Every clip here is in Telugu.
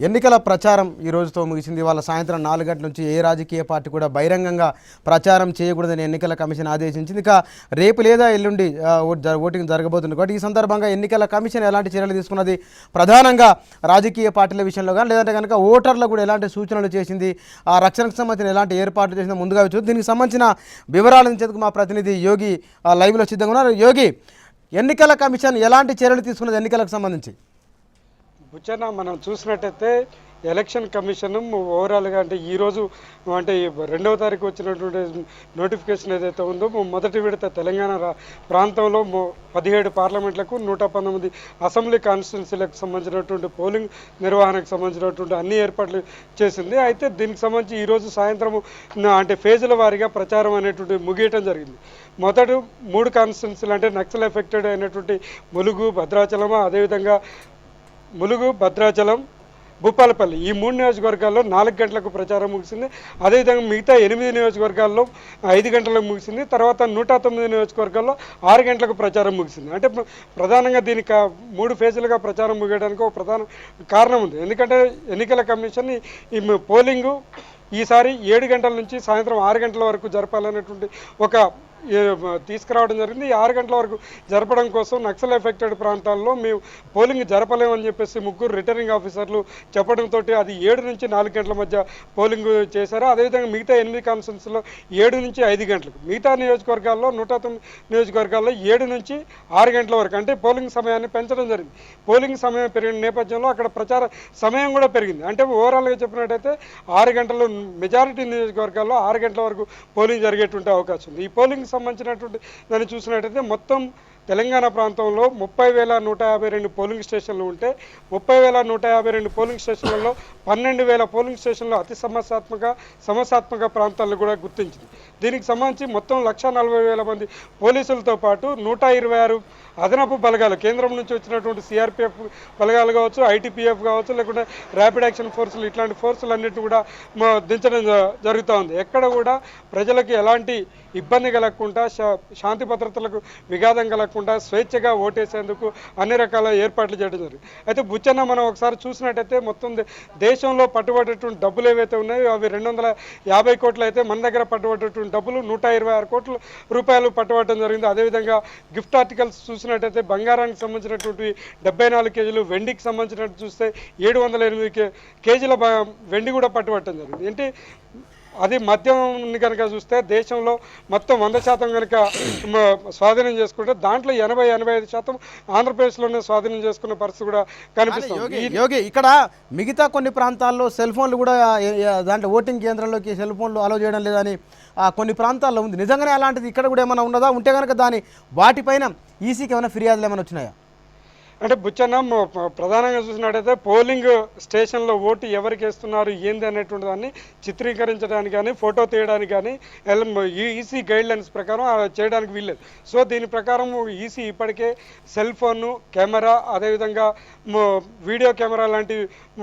ఎన్నికల ప్రచారం ఈ రోజుతో ముగిసింది. వాళ్ళ సాయంత్రం 4 గంటల నుంచి ఏ రాజకీయ పార్టీ కూడా బహిరంగంగా ప్రచారం చేయకూడదని ఎన్నికల కమిషన్ ఆదేశించింది. ఇక రేపు లేదా ఎల్లుండి ఓటింగ్ జరగబోతుంది కాబట్టి ఈ సందర్భంగా ఎన్నికల కమిషన్ ఎలాంటి చర్యలు తీసుకున్నది, ప్రధానంగా రాజకీయ పార్టీల విషయంలో కానీ లేదంటే కనుక ఓటర్లకు కూడా ఎలాంటి సూచనలు చేసింది, ఆ రక్షణకు సంబంధించిన ఎలాంటి ఏర్పాట్లు చేసిందో ముందుగా చూద్దాం. దీనికి సంబంధించిన వివరాలు ఇచ్చేందుకు మా ప్రతినిధి యోగి లైవ్లో సిద్ధంగా ఉన్నారు. యోగి, ఎన్నికల కమిషన్ ఎలాంటి చర్యలు తీసుకున్నది ఎన్నికలకు సంబంధించి? బుచ్చన్న, మనం చూసినట్టయితే ఎలక్షన్ కమిషన్ ఓవరాల్గా అంటే ఈరోజు అంటే 2వ తారీఖు వచ్చినటువంటి నోటిఫికేషన్ ఏదైతే ఉందో మొదటి విడత తెలంగాణ ప్రాంతంలో 17 పార్లమెంట్లకు 119 అసెంబ్లీ కాన్స్టిట్యున్సీలకు సంబంధించినటువంటి పోలింగ్ నిర్వహణకు సంబంధించినటువంటి అన్ని ఏర్పాట్లు చేసింది. అయితే దీనికి సంబంధించి ఈరోజు సాయంత్రం అంటే ఫేజుల వారీగా ప్రచారం అనేటువంటి ముగియటం జరిగింది. మొదటి 3 కాన్స్టిట్యున్సీలు అంటే నక్సల్ ఎఫెక్టెడ్ అయినటువంటి ములుగు, భద్రాచలం, అదేవిధంగా ములుగు, భద్రాచలం, భూపాలపల్లి ఈ 3 నియోజకవర్గాల్లో 4 గంటలకు ప్రచారం ముగిసింది. అదేవిధంగా మిగతా 8 నియోజకవర్గాల్లో 5 గంటలకు ముగిసింది. తర్వాత 109 నియోజకవర్గాల్లో 6 గంటలకు ప్రచారం ముగిసింది. అంటే ప్రధానంగా దీనికి 3 ఫేజులుగా ప్రచారం ముగియడానికి ఒక ప్రధాన కారణం ఉంది. ఎందుకంటే ఎన్నికల కమిషన్ ఈ పోలింగు ఈసారి 7 గంటల నుంచి సాయంత్రం 6 గంటల వరకు జరపాలనేటువంటి ఒక తీసుకురావడం జరిగింది. 6 గంటల వరకు జరపడం కోసం నక్సల్ ఎఫెక్టెడ్ ప్రాంతాల్లో మేము పోలింగ్ జరపలేమని చెప్పేసి 3 రిటర్నింగ్ ఆఫీసర్లు చెప్పడంతో అది 7 నుంచి 4 గంటల మధ్య పోలింగ్ చేశారు. అదేవిధంగా మిగతా 8 కాన్స్టిట్యున్సీలో 7 నుంచి 5 గంటలకు, మిగతా నియోజకవర్గాల్లో 109 నియోజకవర్గాల్లో 7 నుంచి 6 గంటల వరకు అంటే పోలింగ్ సమయాన్ని పెంచడం జరిగింది. పోలింగ్ సమయం పెరిగిన నేపథ్యంలో అక్కడ ప్రచార సమయం కూడా పెరిగింది. అంటే ఓవరాల్గా చెప్పినట్టయితే 6 గంటలు మెజారిటీ నియోజకవర్గాల్లో 6 గంటల వరకు పోలింగ్ జరిగేటువంటి అవకాశం ఉంది. ఈ పోలింగ్ సంబంధించినటువంటి దాన్ని చూసినట్టయితే మొత్తం తెలంగాణ ప్రాంతంలో 30,152 పోలింగ్ స్టేషన్లు ఉంటే 30,152 పోలింగ్ స్టేషన్లలో 12,000 పోలింగ్ స్టేషన్లు అతి సమస్యాత్మక ప్రాంతాలను కూడా గుర్తించింది. దీనికి సంబంధించి మొత్తం 1,40,000 మంది పోలీసులతో పాటు 126 అదనపు బలగాలు, కేంద్రం నుంచి వచ్చినటువంటి సిఆర్పిఎఫ్ బలగాలు కావచ్చు, ఐటీపీఎఫ్ కావచ్చు, లేకుంటే ర్యాపిడ్ యాక్షన్ ఫోర్సులు, ఇట్లాంటి ఫోర్సులు అన్నింటినీ కూడా దించడం జరుగుతూ ఉంది. ఎక్కడ కూడా ప్రజలకు ఎలాంటి ఇబ్బంది కలగకుండా, శాంతి భద్రతలకు విఘాతం కలగకుండా స్వేచ్ఛగా ఓటేసేందుకు అన్ని రకాల ఏర్పాట్లు చేయడం జరిగింది. అయితే బుచ్చన్న, మనం ఒకసారి చూసినట్టయితే మొత్తం దేశంలో పట్టుబడేటువంటి డబ్బులు ఏవైతే ఉన్నాయో అవి 250 కోట్లు అయితే మన దగ్గర పట్టుబడేటువంటి డబ్బులు 126 కోట్ల రూపాయలు పట్టుబడటం జరిగింది. అదేవిధంగా గిఫ్ట్ ఆర్టికల్స్ చూసినట్టయితే బంగారానికి సంబంధించినటువంటి 74 కేజీలు, వెండికి సంబంధించినట్టు చూస్తే 708 కేజీల వెండి కూడా పట్టుబట్టడం జరిగింది. అంటే అది మద్యం కనుక చూస్తే దేశంలో మొత్తం 100% కనుక స్వాధీనం చేసుకుంటే దాంట్లో 80-85% ఆంధ్రప్రదేశ్లోనే స్వాధీనం చేసుకున్న పరిస్థితి కూడా కనిపిస్తుంది. యోగి, ఇక్కడ మిగతా కొన్ని ప్రాంతాల్లో సెల్ ఫోన్లు కూడా దాంట్లో ఓటింగ్ కేంద్రంలోకి సెల్ ఫోన్లు అలో చేయడం లేదని కొన్ని ప్రాంతాల్లో ఉంది. నిజంగానే అలాంటిది ఇక్కడ కూడా ఏమైనా ఉన్నదా? ఉంటే కనుక వాటిపైన ఈసీకి ఏమైనా ఫిర్యాదులు ఏమైనా వచ్చినాయా? అంటే బుచ్చన్న, ప్రధానంగా చూసినట్టయితే పోలింగ్ స్టేషన్లో ఓటు ఎవరికి వేస్తున్నారు ఏంది అనేటువంటి దాన్ని చిత్రీకరించడానికి కానీ, ఫోటో తీయడానికి కానీ ఈసీ గైడ్లైన్స్ ప్రకారం చేయడానికి వీల్లేదు. సో దీని ప్రకారం ఈసీ ఇప్పటికే సెల్ ఫోను, కెమెరా, అదేవిధంగా వీడియో కెమెరా లాంటి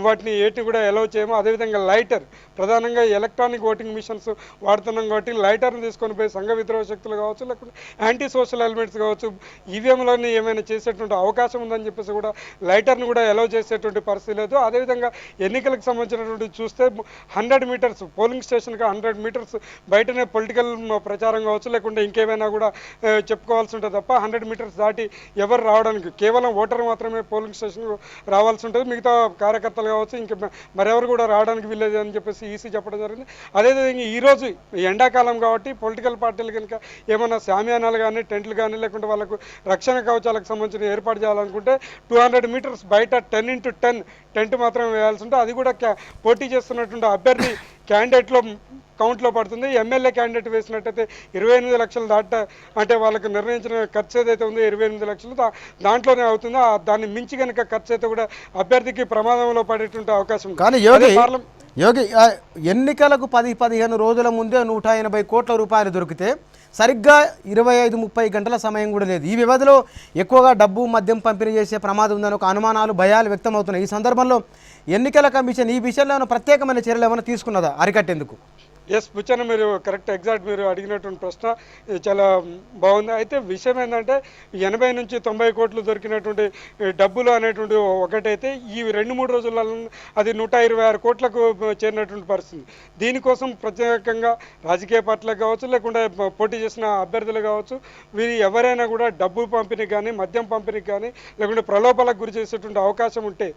వాటిని ఏటిని కూడా అలౌ చేయము. అదేవిధంగా లైటర్, ప్రధానంగా ఎలక్ట్రానిక్ ఓటింగ్ మిషన్స్ వాడుతున్నాం కాబట్టి లైటర్ని తీసుకొని పోయి సంఘ విద్రోహ శక్తులు కావచ్చు, లేకుంటే యాంటీ సోషల్ ఎలిమెంట్స్ కావచ్చు, ఈవీఎంలోని ఏమైనా చేసేటువంటి అవకాశం ఉందని చెప్పేసి కూడా లైటర్ను కూడా అలౌ చేసేటువంటి పరిస్థితి లేదు. అదేవిధంగా ఎన్నికలకు సంబంధించినటువంటి చూస్తే 100 మీటర్స్ పోలింగ్ స్టేషన్కి 100 మీటర్స్ బయటనే పొలిటికల్ ప్రచారం కావచ్చు, లేకుంటే ఇంకేమైనా కూడా చెప్పుకోవాల్సి ఉంటుంది తప్ప 100 మీటర్స్ దాటి ఎవరు రావడానికి, కేవలం ఓటర్ మాత్రమే పోలింగ్ స్టేషన్ రావాల్సి ఉంటుంది. మిగతా కార్యకర్తలు కావచ్చు, ఇంకా మరెవరు కూడా రావడానికి వీల్లేదు అని చెప్పేసి ఈసీ చెప్పడం జరిగింది. అదేవిధంగా ఈరోజు ఎండాకాలం కాబట్టి పొలిటికల్ పార్టీలు కనుక ఏమైనా శామియానాలు కానీ, టెంట్లు కానీ, లేకుంటే వాళ్ళకు రక్షణ కవచాలకు సంబంధించిన ఏర్పాటు చేయాలనుకుంటే 200 మీటర్స్ బయట 10x10 టెంట్ మాత్రమే వేయాల్సి ఉంటుంది. అది కూడా పోటీ చేస్తున్నటువంటి అభ్యర్థి క్యాండిడేట్లో కౌంట్లో పడుతుంది. ఎమ్మెల్యే క్యాండిడేట్ వేసినట్టయితే 28 లక్షలు అంటే వాళ్ళకి నిర్ణయించిన ఖర్చు ఏదైతే ఉందో 28 లక్షలు దాంట్లోనే అవుతుందో దాన్ని మించి కనుక ఖర్చు అయితే కూడా అభ్యర్థికి ప్రమాదంలో పడేటువంటి అవకాశం ఉంది. కానీ యోగి, ఎన్నికలకు 10-15 రోజుల ముందే 180 కోట్ల రూపాయలు దొరికితే సరిగ్గా 25-30 గంటల సమయం కూడా లేదు. ఈ వ్యవధిలో ఎక్కువగా డబ్బు, మద్యం పంపిణీ చేసే ప్రమాదం ఉందని ఒక అనుమానాలు, భయాలు వ్యక్తమవుతున్నాయి. ఈ సందర్భంలో ఎన్నికల కమిషన్ ఈ విషయంలో ప్రత్యేకమైన చర్యలు ఏమైనా తీసుకున్నదా అరికట్టేందుకు? ఎస్ బుచ్చన్న, మీరు కరెక్ట్ ఎగ్జాక్ట్ మీరు అడిగినటువంటి ప్రశ్న ఇది చాలా బాగుంది. అయితే విషయం ఏంటంటే 80 నుంచి 90 కోట్లు దొరికినటువంటి డబ్బులు అనేటువంటి ఒకటైతే ఈ 2-3 రోజులలో అది 126 కోట్లకు చేరినటువంటి పరిస్థితి. దీనికోసం ప్రత్యేకంగా రాజకీయ పార్టీలకు కావచ్చు, లేకుంటే పోటీ చేసిన అభ్యర్థులు కావచ్చు, వీరు ఎవరైనా కూడా డబ్బు పంపిణీ కానీ, మద్యం పంపిణీకి కానీ, లేకుంటే ప్రలోభాలకు గురి చేసేటువంటి అవకాశం ఉంటే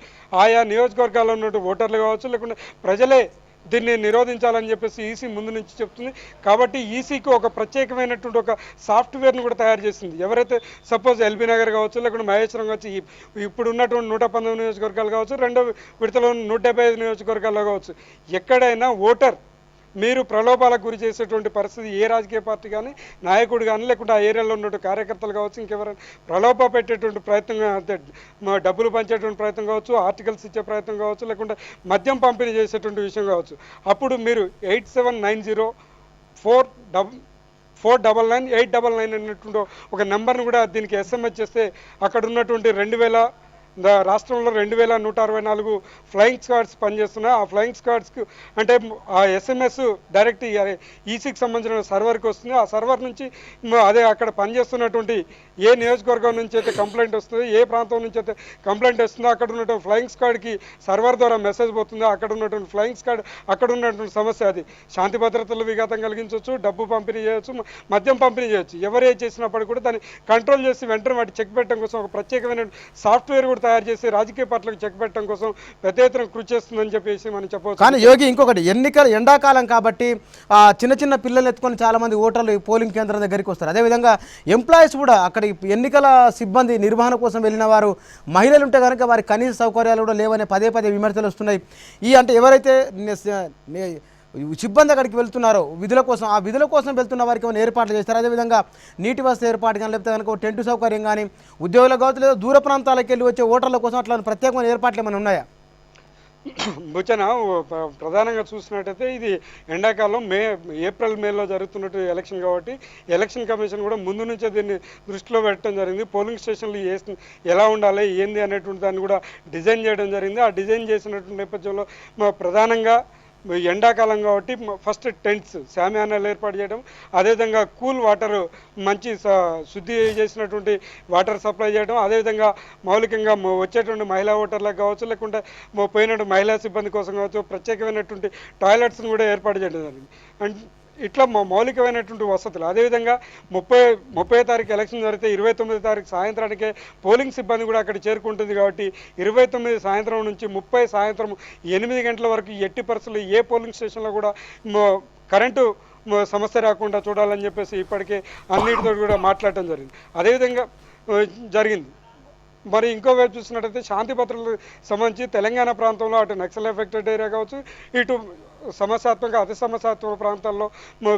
ఆయా నియోజకవర్గాల్లో ఉన్నటువంటి ఓటర్లు కావచ్చు, లేకుంటే ప్రజలే దీన్ని నిరోధించాలని చెప్పేసి ఈసీ ముందు నుంచి చెప్తుంది. కాబట్టి ఈసీకి ఒక ప్రత్యేకమైనటువంటి ఒక సాఫ్ట్వేర్ను కూడా తయారు చేసింది. ఎవరైతే సపోజ్ ఎల్బీ నగర్ కావచ్చు, లేకుంటే మహేశ్వరం కావచ్చు, ఇప్పుడు ఉన్నటువంటి 119 నియోజకవర్గాలు కావచ్చు, రెండో విడతలో 175 నియోజకవర్గాల్లో కావచ్చు, ఎక్కడైనా ఓటర్ మీరు ప్రలోభాలకు గురి చేసేటువంటి పరిస్థితి ఏ రాజకీయ పార్టీ కానీ, నాయకుడు కానీ, లేకుంటే ఆ ఏరియాలో ఉన్నటువంటి కార్యకర్తలు కావచ్చు, ఇంకెవరైనా ప్రలోభ పెట్టేటువంటి ప్రయత్నం, డబ్బులు పంచేటువంటి ప్రయత్నం కావచ్చు, ఆర్టికల్స్ ఇచ్చే ప్రయత్నం కావచ్చు, లేకుంటే మద్యం పంపిణీ చేసేటువంటి విషయం కావచ్చు, అప్పుడు మీరు 8790-499-899 అన్నటువంటి ఒక నెంబర్ను కూడా దీనికి ఎస్ఎంఎస్ చేస్తే అక్కడ ఉన్నటువంటి రాష్ట్రంలో 2164 ఫ్లయింగ్ స్క్వాడ్స్ పనిచేస్తున్నాయి. ఆ ఫ్లయింగ్ స్క్వాడ్స్కి అంటే ఆ ఎస్ఎంఎస్ డైరెక్ట్ ఈసీకి సంబంధించిన సర్వర్కి వస్తుంది. ఆ సర్వర్ నుంచి అదే అక్కడ పనిచేస్తున్నటువంటి ఏ నియోజకవర్గం నుంచి అయితే కంప్లైంట్ వస్తుంది, ఏ ప్రాంతం నుంచి అయితే కంప్లైంట్ వస్తుందో అక్కడ ఉన్నటువంటి ఫ్లయింగ్ స్క్వాడ్కి సర్వర్ ద్వారా మెసేజ్ పోతుందో అక్కడ ఉన్నటువంటి ఫ్లయింగ్ స్క్వాడ్ అక్కడ ఉన్నటువంటి సమస్య అది శాంతి భద్రతలు విఘాతం కలిగించవచ్చు, డబ్బు పంపిణీ చేయవచ్చు, మద్యం పంపిణీ చేయవచ్చు. ఎవరు ఏం చేసినప్పుడు కూడా దాన్ని కంట్రోల్ చేసి వెంటనే వాటి చెక్ పెట్టడం కోసం ఒక ప్రత్యేకమైన సాఫ్ట్వేర్ కూడా తయారు చేసి రాజకీయ పార్టీలకు చెక్ పెట్టడం కోసం పెద్ద ఎత్తున కృషి చేస్తుందని చెప్పేసి మనం చెప్పవచ్చు. కానీ యోగి ఇంకొకటి, ఎండాకాలం కాబట్టి చిన్న చిన్న పిల్లలు ఎత్తుకొని చాలా మంది ఓటర్లు పోలింగ్ కేంద్రం దగ్గరికి వస్తారు. అదేవిధంగా ఎంప్లాయీస్ కూడా అక్కడ ఎన్నికల సిబ్బంది నిర్వహణ కోసం వెళ్ళిన వారు మహిళలు ఉంటే కనుక వారి కనీస సౌకర్యాలు కూడా లేవనే పదే విమర్శలు వస్తున్నాయి. అంటే ఎవరైతే సిబ్బంది అక్కడికి వెళ్తున్నారో విధుల కోసం, ఆ విధుల కోసం వెళ్తున్న వారికి ఏమైనా ఏర్పాట్లు చేస్తారు. అదేవిధంగా నీటి వసతి ఏర్పాటు కానీ, లేకపోతే కనుక టెంట్ సౌకర్యం కానీ, ఉద్యోగులకు కావచ్చు, లేదా దూర ప్రాంతాలకు వెళ్ళి వచ్చే ఓటర్ల కోసం అట్లా ప్రత్యేకమైన ఏర్పాట్లు ఏమైనా ఉన్నాయా? భుచన ప్రధానంగా చూసినట్టయితే ఇది ఎండాకాలం ఏప్రిల్ మేలో జరుగుతున్నట్టు ఎలక్షన్ కాబట్టి ఎలక్షన్ కమిషన్ కూడా ముందు నుంచే దీన్ని దృష్టిలో పెట్టడం జరిగింది. పోలింగ్ స్టేషన్లు ఎలా ఉండాలి ఏంది అనేటువంటి దాన్ని కూడా డిజైన్ చేయడం జరిగింది. ఆ డిజైన్ చేసినటువంటి నేపథ్యంలో ప్రధానంగా ఎండాకాలం కాబట్టి ఫస్ట్ టెంట్స్, శామియానాలు ఏర్పాటు చేయడం, అదేవిధంగా కూల్ వాటర్ మంచి శుద్ధి చేసినటువంటి వాటర్ సప్లై చేయడం, అదేవిధంగా మౌలికంగా వచ్చేటువంటి మహిళా ఓటర్లకు కావచ్చు, లేకుంటే పోయినటువంటి మహిళా సిబ్బంది కోసం కావచ్చు ప్రత్యేకమైనటువంటి టాయిలెట్స్ని కూడా ఏర్పాటు చేయడం జరిగింది. అండ్ ఇట్లా మౌలికమైనటువంటి వసతులు. అదేవిధంగా 30వ తారీఖు ఎలక్షన్ జరిగితే 29వ తారీఖు సాయంత్రానికే పోలింగ్ సిబ్బంది కూడా అక్కడ చేరుకుంటుంది కాబట్టి 29 సాయంత్రం నుంచి 30 సాయంత్రం 8 గంటల వరకు ఎట్టి పరిస్థితుల్లో ఏ పోలింగ్ స్టేషన్లో కూడా కరెంటు సమస్య రాకుండా చూడాలని చెప్పేసి ఇప్పటికే అన్నిటితో కూడా మాట్లాడటం జరిగింది. అదేవిధంగా జరిగింది. మరి ఇంకోవైపు చూసినట్టయితే శాంతి భద్రతలకు సంబంధించి తెలంగాణ ప్రాంతంలో అటు నక్సల్ ఎఫెక్టెడ్ ఏరియా కావచ్చు, ఇటు అతి సమస్యాత్మక ప్రాంతాల్లో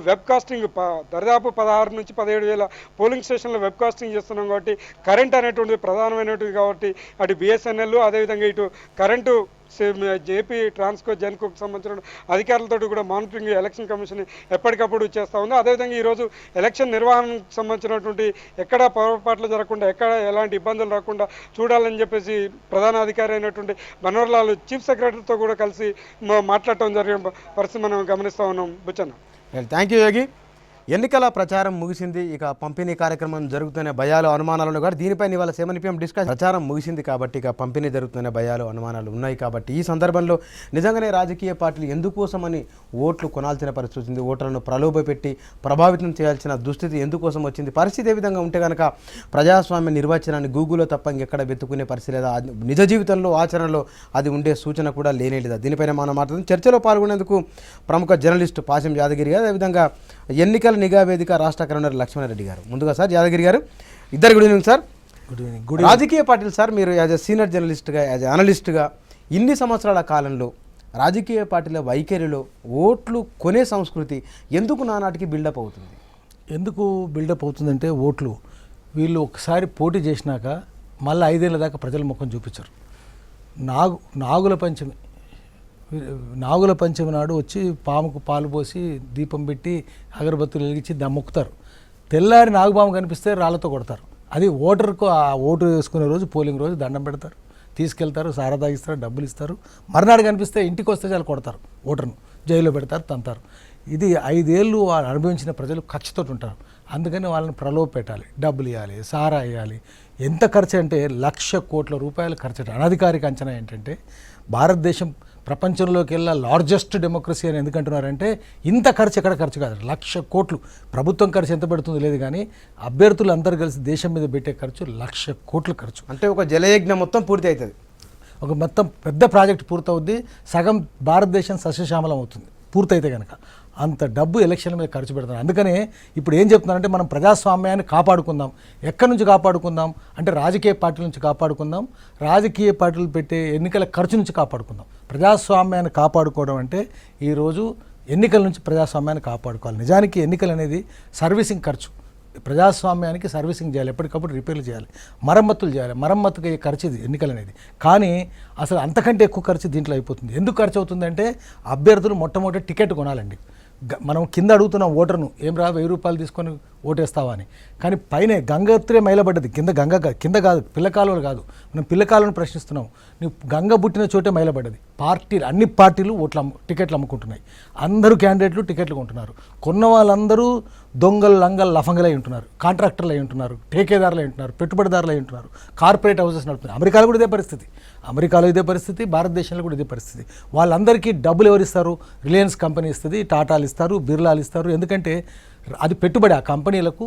వెబ్ కాస్టింగ్ దాదాపు 16 నుంచి 17,000 పోలింగ్ స్టేషన్లో వెబ్ కాస్టింగ్ చేస్తున్నాం కాబట్టి కరెంట్ అనేటువంటిది ప్రధానమైనటువంటి కాబట్టి అటు బిఎస్ఎన్ఎల్, అదేవిధంగా ఇటు కరెంటు జేపీ ట్రాన్స్కో జెన్కోకు సంబంధించిన అధికారులతో కూడా మానిటరింగ్ ఎలక్షన్ కమిషన్ ఎప్పటికప్పుడు చేస్తూ ఉంది. అదేవిధంగా ఈరోజు ఎలక్షన్ నిర్వహణకు సంబంధించినటువంటి ఎక్కడ పొరపాట్లు జరగకుండా, ఎక్కడ ఎలాంటి ఇబ్బందులు రాకుండా చూడాలని చెప్పేసి ప్రధాన అధికారి అయినటువంటి బన్వర్లాల్ చీఫ్ సెక్రటరీతో కూడా కలిసి మాట్లాడటం జరిగిన పరిస్థితి మనం గమనిస్తూ ఉన్నాం. బుచ్చన్న, థ్యాంక్ యూ యోగి. ఎన్నికల ప్రచారం ముగిసింది, ఇక పంపిణీ కార్యక్రమం జరుగుతున్న భయాలు అనుమానాలు కూడా దీనిపై ఇవాళ 7 PM డిస్కస్. ప్రచారం ముగిసింది కాబట్టి ఇక పంపిణీ జరుగుతున్న భయాలు అనుమానాలు ఉన్నాయి కాబట్టి ఈ సందర్భంలో నిజంగానే రాజకీయ పార్టీలు ఎందుకోసమని ఓట్లు కొనాల్సిన పరిస్థితి వచ్చింది, ఓటర్లను ప్రలోభపెట్టి ప్రభావితం చేయాల్సిన దుస్థితి ఎందుకోసం వచ్చింది, పరిస్థితి ఏ విధంగా ఉంటే కనుక ప్రజాస్వామ్య నిర్వచనాన్ని గూగుల్లో తప్ప ఇంకెక్కడ వెతుకునే పరిస్థితి లేదా, నిజ జీవితంలో ఆచరణలో అది ఉండే సూచన కూడా లేనే లేదా. దీనిపైన మనం మాట్లాడుతుంది. చర్చలో పాల్గొనేందుకు ప్రముఖ జర్నలిస్టు పాశం యాదగిరి గారు, అదేవిధంగా ఎన్నికల నిఘా వేదిక రాష్ట్ర కన్వీనర్ లక్ష్మణరెడ్డి గారు. ముందుగా సార్ యాదగిరి గారు, ఇద్దరు good evening sir. Good evening. రాజకీయ పార్టీలు సార్, మీరు యాజ్ ఎ సీనియర్ జర్నలిస్ట్గా, యాజ్ ఎ అనలిస్ట్గా ఇన్ని సంవత్సరాల కాలంలో రాజకీయ పార్టీల వైఖరిలో ఓట్లు కొనే సంస్కృతి ఎందుకు నానాటికి బిల్డప్ అవుతుంది? ఎందుకు బిల్డప్ అవుతుందంటే ఓట్లు వీళ్ళు ఒకసారి పోటీ చేసినాక మళ్ళీ 5 ఏళ్ళ దాకా ప్రజల ముఖం చూపించరు. నాగుల పంచమి నాడు వచ్చి పాముకు పాలు పోసి దీపం పెట్టి అగరబత్తులు వెలిగించి మొక్కుతారు. తెల్లారి నాగుపాము కనిపిస్తే రాళ్లతో కొడతారు. అది ఓటర్కు ఆ ఓటు వేసుకునే రోజు, పోలింగ్ రోజు దండం పెడతారు, తీసుకెళ్తారు, సారా తాగిస్తారు, డబ్బులు ఇస్తారు. మర్నాడు కనిపిస్తే ఇంటికి వస్తే చాలు కొడతారు, ఓటర్ను జైల్లో పెడతారు, తంతారు. ఇది 5 ఏళ్ళు వాళ్ళు అనుభవించిన ప్రజలు ఖర్చుతో ఉంటారు. అందుకని వాళ్ళని ప్రలోభ పెట్టాలి, డబ్బులు ఇవ్వాలి, సారా ఇవ్వాలి. ఎంత ఖర్చు అంటే 1,00,000 కోట్ల రూపాయలు ఖర్చు. అనధికారిక అంచనా ఏంటంటే భారతదేశం ప్రపంచంలోకి వెళ్ళా లార్జెస్ట్ డెమోక్రసీ అని ఎందుకంటున్నారంటే ఇంత ఖర్చు ఎక్కడ ఖర్చు కాదు. 1,00,000 కోట్లు ప్రభుత్వం ఖర్చు ఎంత పెడుతుందో లేదు కానీ అభ్యర్థులు అందరూ కలిసి దేశం మీద పెట్టే ఖర్చు 1,00,000 కోట్ల ఖర్చు. అంటే ఒక జలయజ్ఞం మొత్తం పూర్తి అవుతుంది. ఒక మొత్తం పెద్ద ప్రాజెక్ట్ పూర్తవుద్ది. సగం భారతదేశం సస్యశ్యామలం అవుతుంది పూర్తయితే కనుక. అంత డబ్బు ఎలక్షన్ల మీద ఖర్చు పెడతారు. అందుకనే ఇప్పుడు ఏం చెప్తున్నారంటే మనం ప్రజాస్వామ్యాన్ని కాపాడుకుందాం. ఎక్కడి నుంచి కాపాడుకుందాం అంటే రాజకీయ పార్టీల నుంచి కాపాడుకుందాం, రాజకీయ పార్టీలు పెట్టే ఎన్నికల ఖర్చు నుంచి కాపాడుకుందాం. ప్రజాస్వామ్యాన్ని కాపాడుకోవడం అంటే ఈరోజు ఎన్నికల నుంచి ప్రజాస్వామ్యాన్ని కాపాడుకోవాలి. నిజానికి ఎన్నికలు అనేది సర్వీసింగ్ ఖర్చు. ప్రజాస్వామ్యానికి సర్వీసింగ్ చేయాలి, ఎప్పటికప్పుడు రిపేర్లు చేయాలి, మరమ్మతులు చేయాలి. మరమ్మతుకి ఖర్చు ఇది ఎన్నికలు అనేది. కానీ అసలు అంతకంటే ఎక్కువ ఖర్చు దీంట్లో అయిపోతుంది. ఎందుకు ఖర్చు అవుతుందంటే అభ్యర్థులు మొట్టమొదటి టికెట్ కొనాలండి. మనం కింద అడుగుతున్నాం ఓటర్ను, ఏం రా 1000 రూపాయలు తీసుకొని ఓటేస్తావా అని. కానీ పైన గంగత్రే మైలబడ్డది, కింద కాదు, పిల్లకాలువలు కాదు. మనం పిల్లకాలను ప్రశ్నిస్తున్నాం. నువ్వు గంగ పుట్టిన చోటే మైలబడ్డది. అన్ని పార్టీలు టికెట్లు అమ్ముకుంటున్నాయి. అందరూ క్యాండిడేట్లు టికెట్లు కొంటున్నారు. కొన్న వాళ్ళందరూ దొంగలు, లంగలు, లఫంగలై ఉంటున్నారు, కాంట్రాక్టర్లు అయి ఉంటున్నారు, ఠేకేదారులు అయి ఉంటున్నారు, పెట్టుబడిదారులు అయి ఉంటున్నారు, కార్పొరేట్ హౌసెస్ నడుపుతున్నారు. అమెరికాలో కూడా ఇదే పరిస్థితి, భారతదేశంలో కూడా ఇదే పరిస్థితి. వాళ్ళందరికీ డబ్బులు ఎవరిస్తారు? రిలయన్స్ కంపెనీ ఇస్తుంది, టాటాలు ఇస్తారు, బిర్లాలు ఇస్తారు. ఎందుకంటే అది పెట్టుబడి. ఆ కంపెనీలకు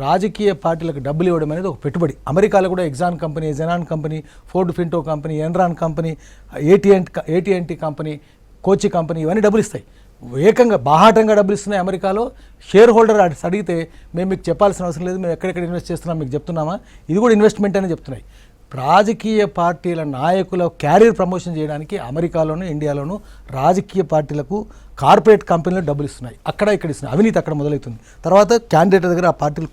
రాజకీయ పార్టీలకు డబ్బులు ఇవ్వడం అనేది ఒక పెట్టుబడి. అమెరికాలో కూడా ఎగ్జాన్ కంపెనీ, జెనాన్ company, Ford Pinto company, Enron company, AT&T company, Koch company ఇవన్నీ డబ్బులు ఇస్తాయి. ఏకంగా బాహాటంగా డబ్బులు ఇస్తున్నాయి. అమెరికాలో షేర్ హోల్డర్ అడిగితే మేము మీకు చెప్పాల్సిన అవసరం లేదు, మేము ఎక్కడెక్కడ ఇన్వెస్ట్ చేస్తున్నాం మీకు చెప్తున్నామా, ఇది కూడా ఇన్వెస్ట్మెంట్ అని చెప్తున్నాయి. రాజకీయ పార్టీల నాయకుల క్యారియర్ ప్రమోషన్ చేయడానికి అమెరికాలోను, ఇండియాలోను రాజకీయ పార్టీలకు కార్పొరేట్ కంపెనీలు డబ్బులు ఇస్తున్నాయి. అక్కడ ఇక్కడ ఇస్తున్నాయి. అవినీతి అక్కడ మొదలవుతుంది. తర్వాత క్యాండిడేట్ దగ్గర ఆ పార్టీలు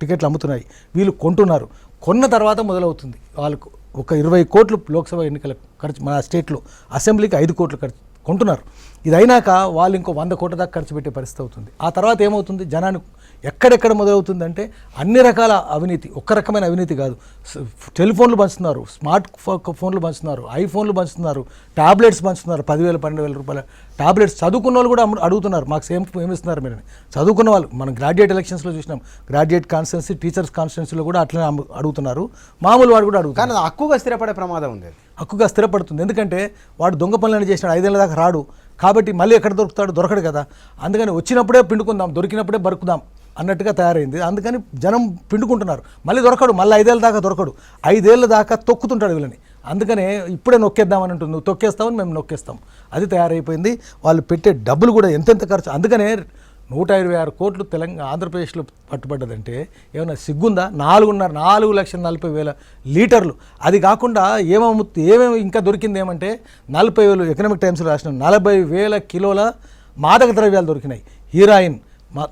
టికెట్లు అమ్ముతున్నాయి, వీళ్ళు కొంటున్నారు. కొన్న తర్వాత మొదలవుతుంది వాళ్ళకు ఒక 20 కోట్లు లోక్సభ ఎన్నికల ఖర్చు. మన స్టేట్లో అసెంబ్లీకి 5 కోట్లు ఖర్చు కొంటున్నారు. ఇది అయినాక వాళ్ళు ఇంకో 100 కోట్ల దాకా ఖర్చు పెట్టే పరిస్థితి అవుతుంది. ఆ తర్వాత ఏమవుతుంది? జనానికి ఎక్కడెక్కడ మొదలవుతుందంటే అన్ని రకాల అవినీతి, ఒక్క రకమైన అవినీతి కాదు. టెలిఫోన్లు పంచుతున్నారు, స్మార్ట్ ఫోన్లు పంచుతున్నారు, ఐఫోన్లు పంచుతున్నారు, ట్యాబ్లెట్స్ పంచుతున్నారు, 10,000 12,000 రూపాయల ట్యాబ్లెట్స్. చదువుకున్న వాళ్ళు కూడా అడుగుతున్నారు, మాకు ఏమిస్తున్నారు మీరు. చదువుకున్న వాళ్ళు మనం గ్రాడ్యుయేట్ ఎలక్షన్స్లో చూసినాం. గ్రాడ్యుయేట్ కాన్స్టిట్యున్సీ, టీచర్స్ కాన్స్టిట్యున్సీలో కూడా అట్లనే అడుగుతున్నారు. మామూలు వాడు కూడా అడుగుతారు. కానీ హక్కుగా స్థిరపడే ప్రమాదం ఉంది. హక్కుగా స్థిరపడుతుంది. ఎందుకంటే వాడు దొంగ పనులను చేసినాడు, 5 ఏళ్ళ దాకా రాడు కాబట్టి మళ్ళీ ఎక్కడ దొరుకుతాడు? దొరకడు కదా. అందుకని వచ్చినప్పుడే పిండుకుందాం, దొరికినప్పుడే బరుకుదాం అన్నట్టుగా తయారైంది. అందుకని జనం పిండుకుంటున్నారు. మళ్ళీ దొరకడు, మళ్ళీ 5 ఏళ్ళ దాకా దొరకడు, 5 ఏళ్ళ దాకా తొక్కుతుంటాడు వీళ్ళని. అందుకనే ఇప్పుడే నొక్కేద్దామని ఉంటుంది. నువ్వు తొక్కేస్తావని మేము నొక్కేస్తాం, అది తయారైపోయింది. వాళ్ళు పెట్టే డబ్బులు కూడా ఎంతెంత ఖర్చు. అందుకనే 126 కోట్లు ఆంధ్రప్రదేశ్లో పట్టుబడ్డదంటే ఏమన్నా సిగ్గుందా? 4,40,000 లీటర్లు. అది కాకుండా ఏమేమి ఇంకా దొరికింది ఏమంటే 40,000 ఎకనామిక్ టైమ్స్లో రాసిన 40,000 కిలోల మాదక ద్రవ్యాలు దొరికినాయి. హీరాయిన్,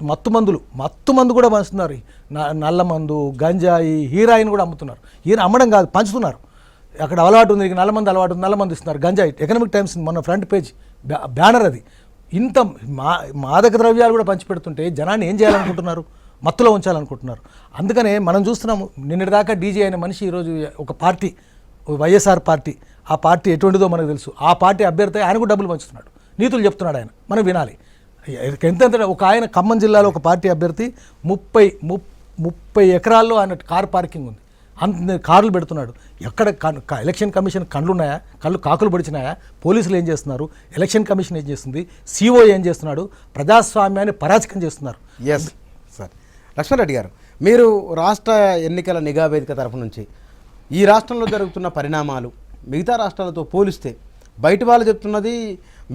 మత్తు మందు కూడా పంచుతున్నారు. నల్ల మందు, గంజాయి, హీరాయిన్ కూడా అమ్ముతున్నారు. అమ్మడం కాదు, పంచుతున్నారు. అక్కడ అలవాటు ఉంది, నల్ల మందు ఇస్తున్నారు, గంజాయి. ఎకనామిక్ టైమ్స్ మొన్న ఫ్రంట్ పేజ్ బ్యానర్ అది. ఇంత మాదక ద్రవ్యాలు కూడా పంచిపెడుతుంటే జనాన్ని ఏం చేయాలనుకుంటున్నారు? మత్తులో ఉంచాలనుకుంటున్నారు. అందుకనే మనం చూస్తున్నాము, నిన్నటిదాకా డీజే అయిన మనిషి ఈరోజు ఒక పార్టీ, వైఎస్ఆర్ పార్టీ, ఆ పార్టీ ఎటువంటిదో మనకు తెలుసు. ఆ పార్టీ అభ్యర్థి ఆయన కూడా డబ్బులు పంచుతున్నాడు, నీతులు చెప్తున్నాడు ఆయన, మనం వినాలి. ఎంతెంత ఒక ఆయన ఖమ్మం జిల్లాలో ఒక పార్టీ అభ్యర్థి 30 ఎకరాల్లో ఆయన కార్ పార్కింగ్ ఉంది, అంత కార్లు పెడుతున్నాడు. ఎక్కడ ఎలక్షన్ కమిషన్ కళ్ళున్నాయా? కళ్ళు కాకులు పొడిచినాయా? పోలీసులు ఏం చేస్తున్నారు? ఎలక్షన్ కమిషన్ ఏం చేస్తుంది? సిఓ ఏం చేస్తున్నాడు? ప్రజాస్వామ్యాన్ని పరాజకం చేస్తున్నారు. Yes sir. లక్ష్మణ్ రెడ్డి గారు, మీరు రాష్ట్ర ఎన్నికల నిఘా వేదిక తరఫు నుంచి ఈ రాష్ట్రంలో జరుగుతున్న పరిణామాలు మిగతా రాష్ట్రాలతో పోలిస్తే బయట వాళ్ళు చెప్తున్నది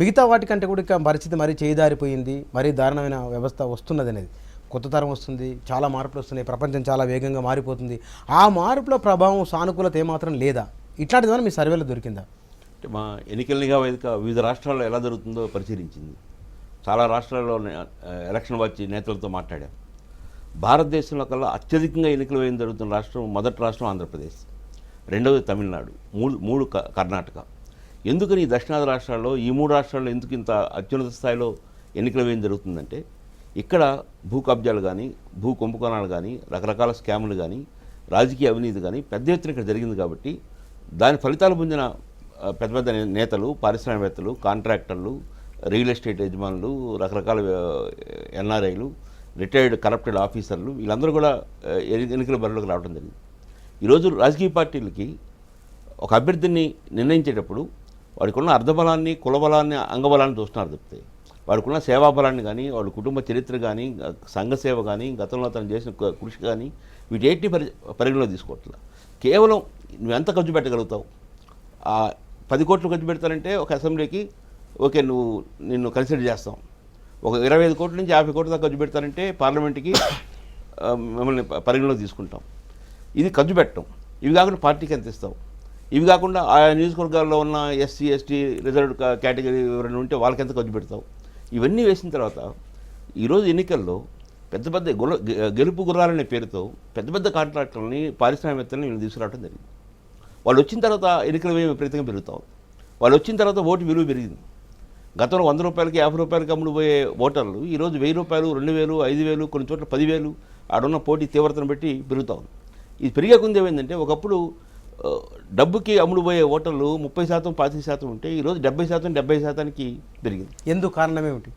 మిగతా వాటికంటే కూడా పరిస్థితి మరీ చేయిదారిపోయింది, మరీ దారుణమైన వ్యవస్థ వస్తున్నది అనేది. కొత్త తరం వస్తుంది, చాలా మార్పులు వస్తున్నాయి, ప్రపంచం చాలా వేగంగా మారిపోతుంది. ఆ మార్పుల ప్రభావం, సానుకూలత ఏమాత్రం లేదా? ఇట్లాంటిది మీ సర్వేలో దొరికిందా? మా ఎన్నికల నిఘా వేదిక వివిధ రాష్ట్రాల్లో ఎలా జరుగుతుందో పరిశీలించింది. చాలా రాష్ట్రాల్లో ఎలక్షన్ వచ్చి నేతలతో మాట్లాడాం. భారతదేశంలో కల్లా అత్యధికంగా ఎన్నికలు వేయడం జరుగుతున్న రాష్ట్రం, మొదటి రాష్ట్రం ఆంధ్రప్రదేశ్, రెండవది తమిళనాడు, మూడు కర్ణాటక. ఎందుకని ఈ దక్షిణాది రాష్ట్రాల్లో, ఈ 3 రాష్ట్రాల్లో ఎందుకు ఇంత అత్యున్నత స్థాయిలో ఎన్నికలు వేయడం జరుగుతుందంటే, ఇక్కడ భూ కబ్జాలు కానీ, భూ కుంభకోణాలు కానీ, రకరకాల స్కాములు కానీ, రాజకీయ అవినీతి కానీ పెద్ద ఎత్తున ఇక్కడ జరిగింది. కాబట్టి దాని ఫలితాలు పొందిన పెద్ద పెద్ద నేతలు, పారిశ్రామికవేత్తలు, కాంట్రాక్టర్లు, రియల్ ఎస్టేట్ యజమానులు, రకరకాల ఎన్ఆర్ఐలు, రిటైర్డ్ కరప్టెడ్ ఆఫీసర్లు వీళ్ళందరూ కూడా ఎన్నికల బరిలోకి రావడం జరిగింది. ఈరోజు రాజకీయ పార్టీలకి ఒక అభ్యర్థిని నిర్ణయించేటప్పుడు వాడికి ఉన్న అర్ధబలాన్ని, కులబలాన్ని, అంగబలాన్ని చూస్తున్నారు తప్పితే వాడికి ఉన్న సేవాబలాన్ని కానీ, వాడి కుటుంబ చరిత్ర కానీ, సంఘ సేవ కానీ, గతంలో తను చేసిన కృషి కానీ వీటేటిని పరిగణలో తీసుకోవట్లేదు. కేవలం నువ్వు ఎంత ఖర్చు పెట్టగలుగుతావు, 10 కోట్లు ఖర్చు పెడతానంటే ఒక అసెంబ్లీకి ఓకే నిన్ను కన్సిడర్ చేస్తాం, ఒక 25 కోట్ల నుంచి 50 కోట్ల దాకా ఖర్చు పెడతానంటే పార్లమెంట్కి మిమ్మల్ని పరిగణలో తీసుకుంటాం. ఇది ఖర్చు పెట్టడం. ఇవి కాకుండా పార్టీకి ఎంత ఇస్తావు, ఇవి కాకుండా ఆయా నియోజకవర్గాల్లో ఉన్న ఎస్సీ ఎస్టీ రిజర్వ్డ్ కేటగిరీ ఎవరైనా ఉంటే వాళ్ళకి ఎంత ఖర్చు పెడతావు, ఇవన్నీ వేసిన తర్వాత ఈరోజు ఎన్నికల్లో పెద్ద పెద్ద గెలుపు గుర్రాలనే పేరుతో పెద్ద పెద్ద కాంట్రాక్టర్లని, పారిశ్రామికవేత్తలని వీళ్ళు తీసుకురావడం జరిగింది. వాళ్ళు వచ్చిన తర్వాత ఎన్నికల వ్యయం విపరీతంగా పెరుగుతాం. వాళ్ళు వచ్చిన తర్వాత ఓటు విలువ పెరిగింది. గతంలో 100 రూపాయలకి 50 రూపాయలకి అమ్ముడుపోయే ఓటర్లు ఈరోజు 1000 రూపాయలు, 2000, 5000, కొన్ని చోట్ల 10,000 ఆడున్న పోటీ తీవ్రతను బట్టి పెరుగుతా ఉంది. ఇది పెరిగే కొంది ఏమైందంటే ఒకప్పుడు డబ్బుకి అమ్ముడుపోయే ఓటర్లు 30%, 25% ఉంటే ఈరోజు 70%, 70%కి పెరిగింది. ఎందుకు కారణం ఏమిటి?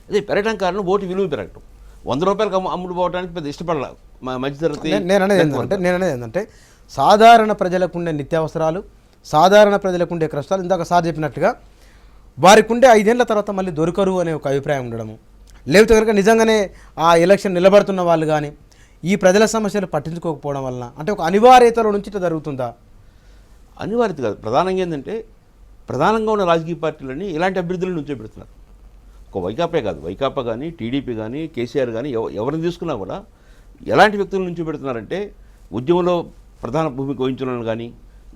అదే పెరగడం కారణం ఓటు విలువ పెరగటం. 100 రూపాయలకు అమ్ముడుపోవడానికి పెద్ద ఇష్టపడలేదు మధ్యతరగతి. నేను అనేది ఏంటంటే సాధారణ ప్రజలకు ఉండే నిత్యావసరాలు, సాధారణ ప్రజలకు ఉండే కష్టాలు ఇందాక సార్ చెప్పినట్టుగా వారికి ఉండే 5 ఏళ్ల తర్వాత మళ్ళీ దొరకరు అనే ఒక అభిప్రాయం ఉండడము, లేకపోతే కనుక నిజంగానే ఆ ఎలక్షన్ నిలబడుతున్న వాళ్ళు కానీ ఈ ప్రజల సమస్యలు పట్టించుకోకపోవడం వలన అంటే ఒక అనివార్యతలో నుంచి ఇట్లా జరుగుతుందా? అనివార్యత కాదు. ప్రధానంగా ఏంటంటే ప్రధానంగా ఉన్న రాజకీయ పార్టీలని ఇలాంటి అభ్యర్థులను నుంచో పెడుతున్నారు. ఒక వైకాపా కాదు, వైకాపా కానీ, టీడీపీ కానీ, కేసీఆర్ కానీ ఎవరిని తీసుకున్నా కూడా ఎలాంటి వ్యక్తుల నుంచి పెడుతున్నారంటే ఉద్యమంలో ప్రధాన భూమిక వహించిన వాళ్ళు కానీ,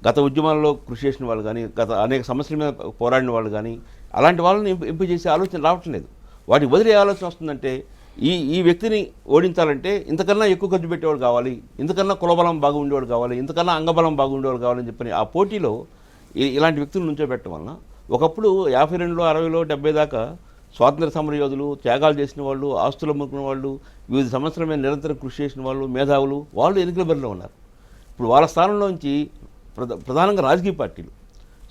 గత ఉద్యమాల్లో కృషి చేసిన వాళ్ళు కానీ, గత అనేక సమస్యల మీద పోరాడిన వాళ్ళు కానీ అలాంటి వాళ్ళని ఎంపిక చేసే ఆలోచన రావటం లేదు. వాటికి వదిలే ఆలోచన వస్తుందంటే ఈ వ్యక్తిని ఓడించాలంటే ఇంతకన్నా ఎక్కువ ఖర్చు పెట్టేవాడు కావాలి, ఇంతకన్నా కులబలం బాగా ఉండేవాడు కావాలి, ఇంతకన్నా అంగబలం బాగా ఉండేవాడు కావాలని చెప్పని ఆ పోటీలో ఇలాంటి వ్యక్తులు నుంచో పెట్టడం వలన ఒకప్పుడు 52లో, 60లో, 70 దాకా స్వాతంత్ర సమర యోధులు, త్యాగాలు చేసిన వాళ్ళు, ఆస్తులు అమ్ముకున్న వాళ్ళు, వివిధ సంవత్సరాల మీద నిరంతరం కృషి చేసిన వాళ్ళు, మేధావులు వాళ్ళు ఎన్నికల బరిలో ఉన్నారు. ఇప్పుడు వాళ్ళ స్థానంలోంచి ప్రధానంగా రాజకీయ పార్టీలు,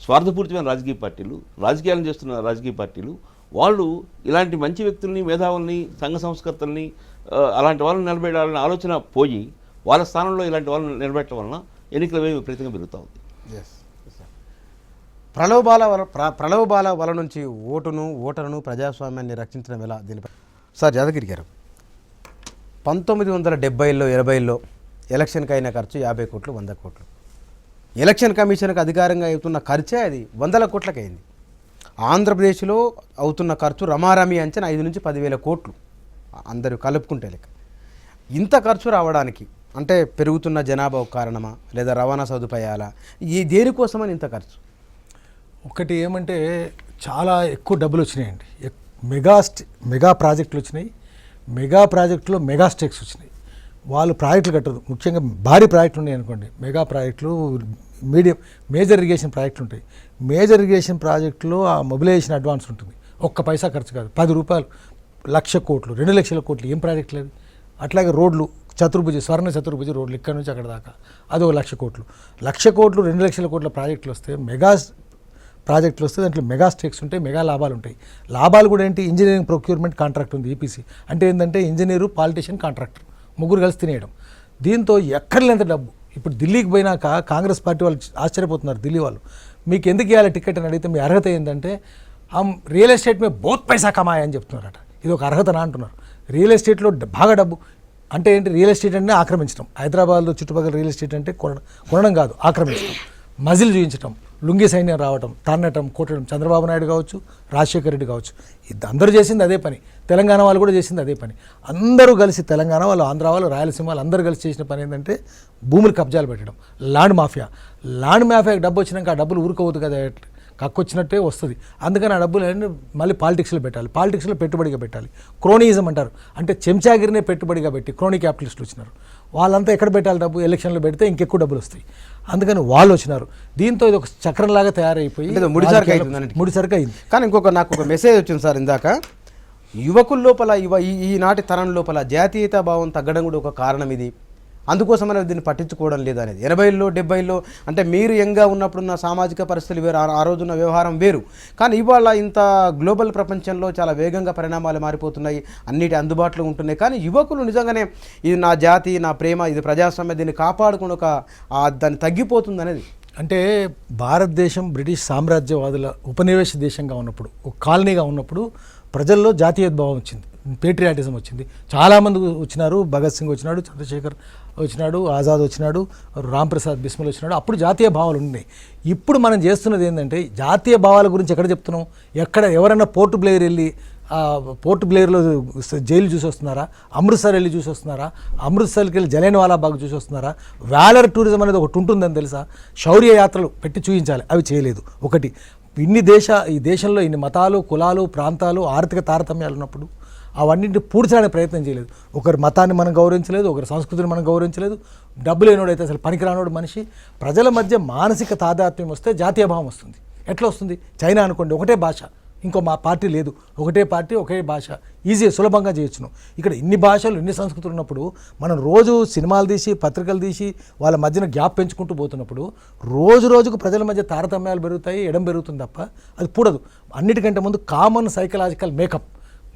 స్వార్థపూరితమైన రాజకీయ పార్టీలు, రాజకీయాలను చేస్తున్న రాజకీయ పార్టీలు వాళ్ళు ఇలాంటి మంచి వ్యక్తుల్ని, మేధావుల్ని, సంఘ సంస్కర్తల్ని అలాంటి వాళ్ళని నిలబెట్టాలనే ఆలోచన పోయి వాళ్ళ స్థానంలో ఇలాంటి వాళ్ళని నిలబెట్టడం వలన ఎన్నికల వ్యయం విపరీతంగా పెరుగుతూ ఉంది. ప్రలోభాల వల నుంచి ఓటరును ప్రజాస్వామ్యాన్ని రక్షించడం ఎలా? దీనిపై సార్ యాదగిరి గారు, 1970లో 80లో ఎలక్షన్కి అయిన ఖర్చు 50 కోట్లు, 100 కోట్లు. ఎలక్షన్ కమిషన్కి అధికారంగా అవుతున్న ఖర్చే అది 100 కోట్లకి అయింది. ఆంధ్రప్రదేశ్లో అవుతున్న ఖర్చు రమారమి అంచనా 5 నుంచి 10,000 కోట్లు అందరూ కలుపుకుంటే లెక్క. ఇంత ఖర్చు రావడానికి అంటే పెరుగుతున్న జనాభా ఒక కారణమా, లేదా రవాణా సదుపాయాలా, దేనికోసమని ఇంత ఖర్చు? ఒకటి ఏమంటే చాలా ఎక్కువ డబ్బులు వచ్చినాయండి. మెగా ప్రాజెక్టులు వచ్చినాయి. మెగా ప్రాజెక్టులో మెగా స్టేక్స్ వచ్చినాయి. వాళ్ళు ప్రాజెక్టులు కట్టరు. ముఖ్యంగా భారీ ప్రాజెక్టులు ఉన్నాయి అనుకోండి, మెగా ప్రాజెక్టులు, మేజర్ ఇరిగేషన్ ప్రాజెక్టులు ఉంటాయి. మేజర్ ఇరిగేషన్ ప్రాజెక్టులో ఆ మొబిలైజేషన్ అడ్వాన్స్ ఉంటుంది. ఒక్క పైసా ఖర్చు కాదు, 10 రూపాయలు, 1,00,000 కోట్లు, 2,00,000 కోట్లు. ఏం ప్రాజెక్టులు అవి? అట్లాగే రోడ్లు, స్వర్ణ చతుర్భుజ రోడ్లు ఇక్కడ నుంచి అక్కడ దాకా, అది 1,00,000 కోట్లు. 1,00,000 కోట్లు, 2,00,000 కోట్ల ప్రాజెక్టులు వస్తే, మెగా ప్రాజెక్టులు వస్తే దాంట్లో మెగా స్టేక్స్ ఉంటాయి, మెగా లాభాలు ఉంటాయి. లాభాలు కూడా ఏంటి? ఇంజనీరింగ్ ప్రొక్యూర్మెంట్ కాంట్రాక్ట్ ఉంది, ఈపీసీ. అంటే ఏంటంటే ఇంజనీరు, పాలిటీషియన్, కాంట్రాక్టర్ ముగ్గురు కలిసి తినేయడం. దీంతో ఎక్కడలేంత డబ్బు. ఇప్పుడు ఢిల్లీకి పోయినాక కాంగ్రెస్ పార్టీ వాళ్ళు ఆశ్చర్యపోతున్నారు. ఢిల్లీ వాళ్ళు, మీకు ఎందుకు ఇవ్వాలి టికెట్ అని అడిగితే మీ అర్హత ఏంటంటే రియల్ ఎస్టేట్ మీద బోత్ పైసా కమాయ్ అని చెప్తున్నారట. ఇది ఒక అర్హతనా అంటున్నారు. రియల్ ఎస్టేట్లో బాగా డబ్బు అంటే ఏంటి? రియల్ ఎస్టేట్ అంటే ఆక్రమించడం. హైదరాబాద్లో చుట్టుపక్కల రియల్ ఎస్టేట్ అంటే కొనడం కాదు, ఆక్రమించడం, మజిల్ చూపించడం, లుంగి సైన్యం రావటం, తన్నటం, కొట్టడం. చంద్రబాబు నాయుడు కావచ్చు, రాజశేఖర రెడ్డి కావచ్చు, ఇది అందరూ చేసింది అదే పని. తెలంగాణ వాళ్ళు కూడా చేసింది అదే పని. అందరూ కలిసి, తెలంగాణ వాళ్ళు, ఆంధ్ర వాళ్ళు, రాయలసీమ వాళ్ళు అందరూ కలిసి చేసిన పని ఏంటంటే భూములు కబ్జాలు పెట్టడం, ల్యాండ్ మాఫియా. ల్యాండ్ మాఫియాకి డబ్బు వచ్చినాక ఆ డబ్బులు ఊరుకోవద్దు కదా, కక్కొచ్చినట్టే వస్తుంది. అందుకని ఆ డబ్బులు మళ్ళీ పాలిటిక్స్లో పెట్టాలి, పాలిటిక్స్లో పెట్టుబడిగా పెట్టాలి. క్రోనీయిజం అంటారు, అంటే చెంచాగిరినే పెట్టుబడిగా పెట్టి క్రోనీ క్యాపిటలిస్టులు వచ్చినారు. వాళ్ళంతా ఎక్కడ పెట్టాలి డబ్బు? ఎలక్షన్లో పెడితే ఇంకెక్కువ డబ్బులు వస్తాయి. అందుకని వాళ్ళు వచ్చినారు. దీంతో ఇది ఒక చక్రంలాగా తయారైపోయి ముడిసరికి అయింది. కానీ నాకు ఒక మెసేజ్ వచ్చింది సార్ ఇందాక, యువకుల లోపల ఈనాటి తరం లోపల జాతీయతా భావం తగ్గడం కూడా ఒక కారణం ఇది. అందుకోసం అనేది దీన్ని పట్టించుకోవడం లేదు అనేది. 80ల్లో 70ల్లో అంటే మీరు యంగ్గా ఉన్నప్పుడున్న సామాజిక పరిస్థితులు వేరు, ఆ రోజున్న వ్యవహారం వేరు. కానీ ఇవాళ ఇంత గ్లోబల్ ప్రపంచంలో చాలా వేగంగా పరిణామాలు మారిపోతున్నాయి, అన్నిటి అందుబాటులో ఉంటున్నాయి. కానీ యువకులు నిజంగానే ఇది నా జాతి, నా ప్రేమ, ఇది ప్రజాస్వామ్యం, దీన్ని కాపాడుకుని దాన్ని తగ్గిపోతుంది అనేది. అంటే భారతదేశం బ్రిటిష్ సామ్రాజ్యవాదుల ఉపనివేశ దేశంగా ఉన్నప్పుడు, ఒక కాలనీగా ఉన్నప్పుడు ప్రజల్లో జాతీయోద్భావం వచ్చింది, పేట్రియాటిజం వచ్చింది. చాలామంది వచ్చినారు, భగత్ సింగ్ వచ్చినాడు, చంద్రశేఖర్ వచ్చినాడు, ఆజాద్ వచ్చినాడు, రామ్ ప్రసాద్ బిస్మిల్ వచ్చినాడు. అప్పుడు జాతీయ భావాలు ఉన్నాయి. ఇప్పుడు మనం చేస్తున్నది ఏంటంటే జాతీయ భావాల గురించి ఎక్కడ చెప్తున్నాం? ఎవరైనా పోర్ట్ బ్లేయర్ వెళ్ళి పోర్ట్ బ్లేయర్లో జైలు చూసి వస్తున్నారా? అమృత్సర్ వెళ్ళి చూసి వస్తున్నారా? అమృత్సర్కి వెళ్ళి జలియన్ వాలాబాగ్ చూసి వస్తున్నారా? వ్యాలర్ టూరిజం అనేది ఒకటి ఉంటుందని తెలుసా? శౌర్య యాత్రలు పెట్టి చూపించాలి, అవి చేయలేదు. ఒకటి, ఈ దేశంలో ఇన్ని మతాలు, కులాలు, ప్రాంతాలు, ఆర్థిక తారతమ్యాలు ఉన్నప్పుడు అవన్నింటిని పూడ్చడానికి ప్రయత్నం చేయలేదు. ఒకరి మతాన్ని మనం గౌరవించలేదు, ఒకరి సంస్కృతిని మనం గౌరవించలేదు. డబ్బు లేనోడైతే అసలు పనికిరానోడు మనిషి. ప్రజల మధ్య మానసిక తాదాత్మ్యం వస్తే జాతీయ భావం వస్తుంది. ఎట్లా వస్తుంది? చైనా అనుకోండి, ఒకటే భాష, ఇంకో మా పార్టీ లేదు, ఒకటే పార్టీ ఒకే భాష, ఈజీ, సులభంగా చేయొచ్చును. ఇక్కడ ఇన్ని భాషలు, ఇన్ని సంస్కృతులు ఉన్నప్పుడు మనం రోజు సినిమాలు తీసి, పత్రికలు తీసి వాళ్ళ మధ్యన గ్యాప్ పెంచుకుంటూ పోతున్నప్పుడు రోజుకు ప్రజల మధ్య తారతమ్యాలు పెరుగుతాయి, ఎడం పెరుగుతుంది తప్ప అది పూడదు. అన్నిటికంటే ముందు కామన్ సైకలాజికల్ మేకప్,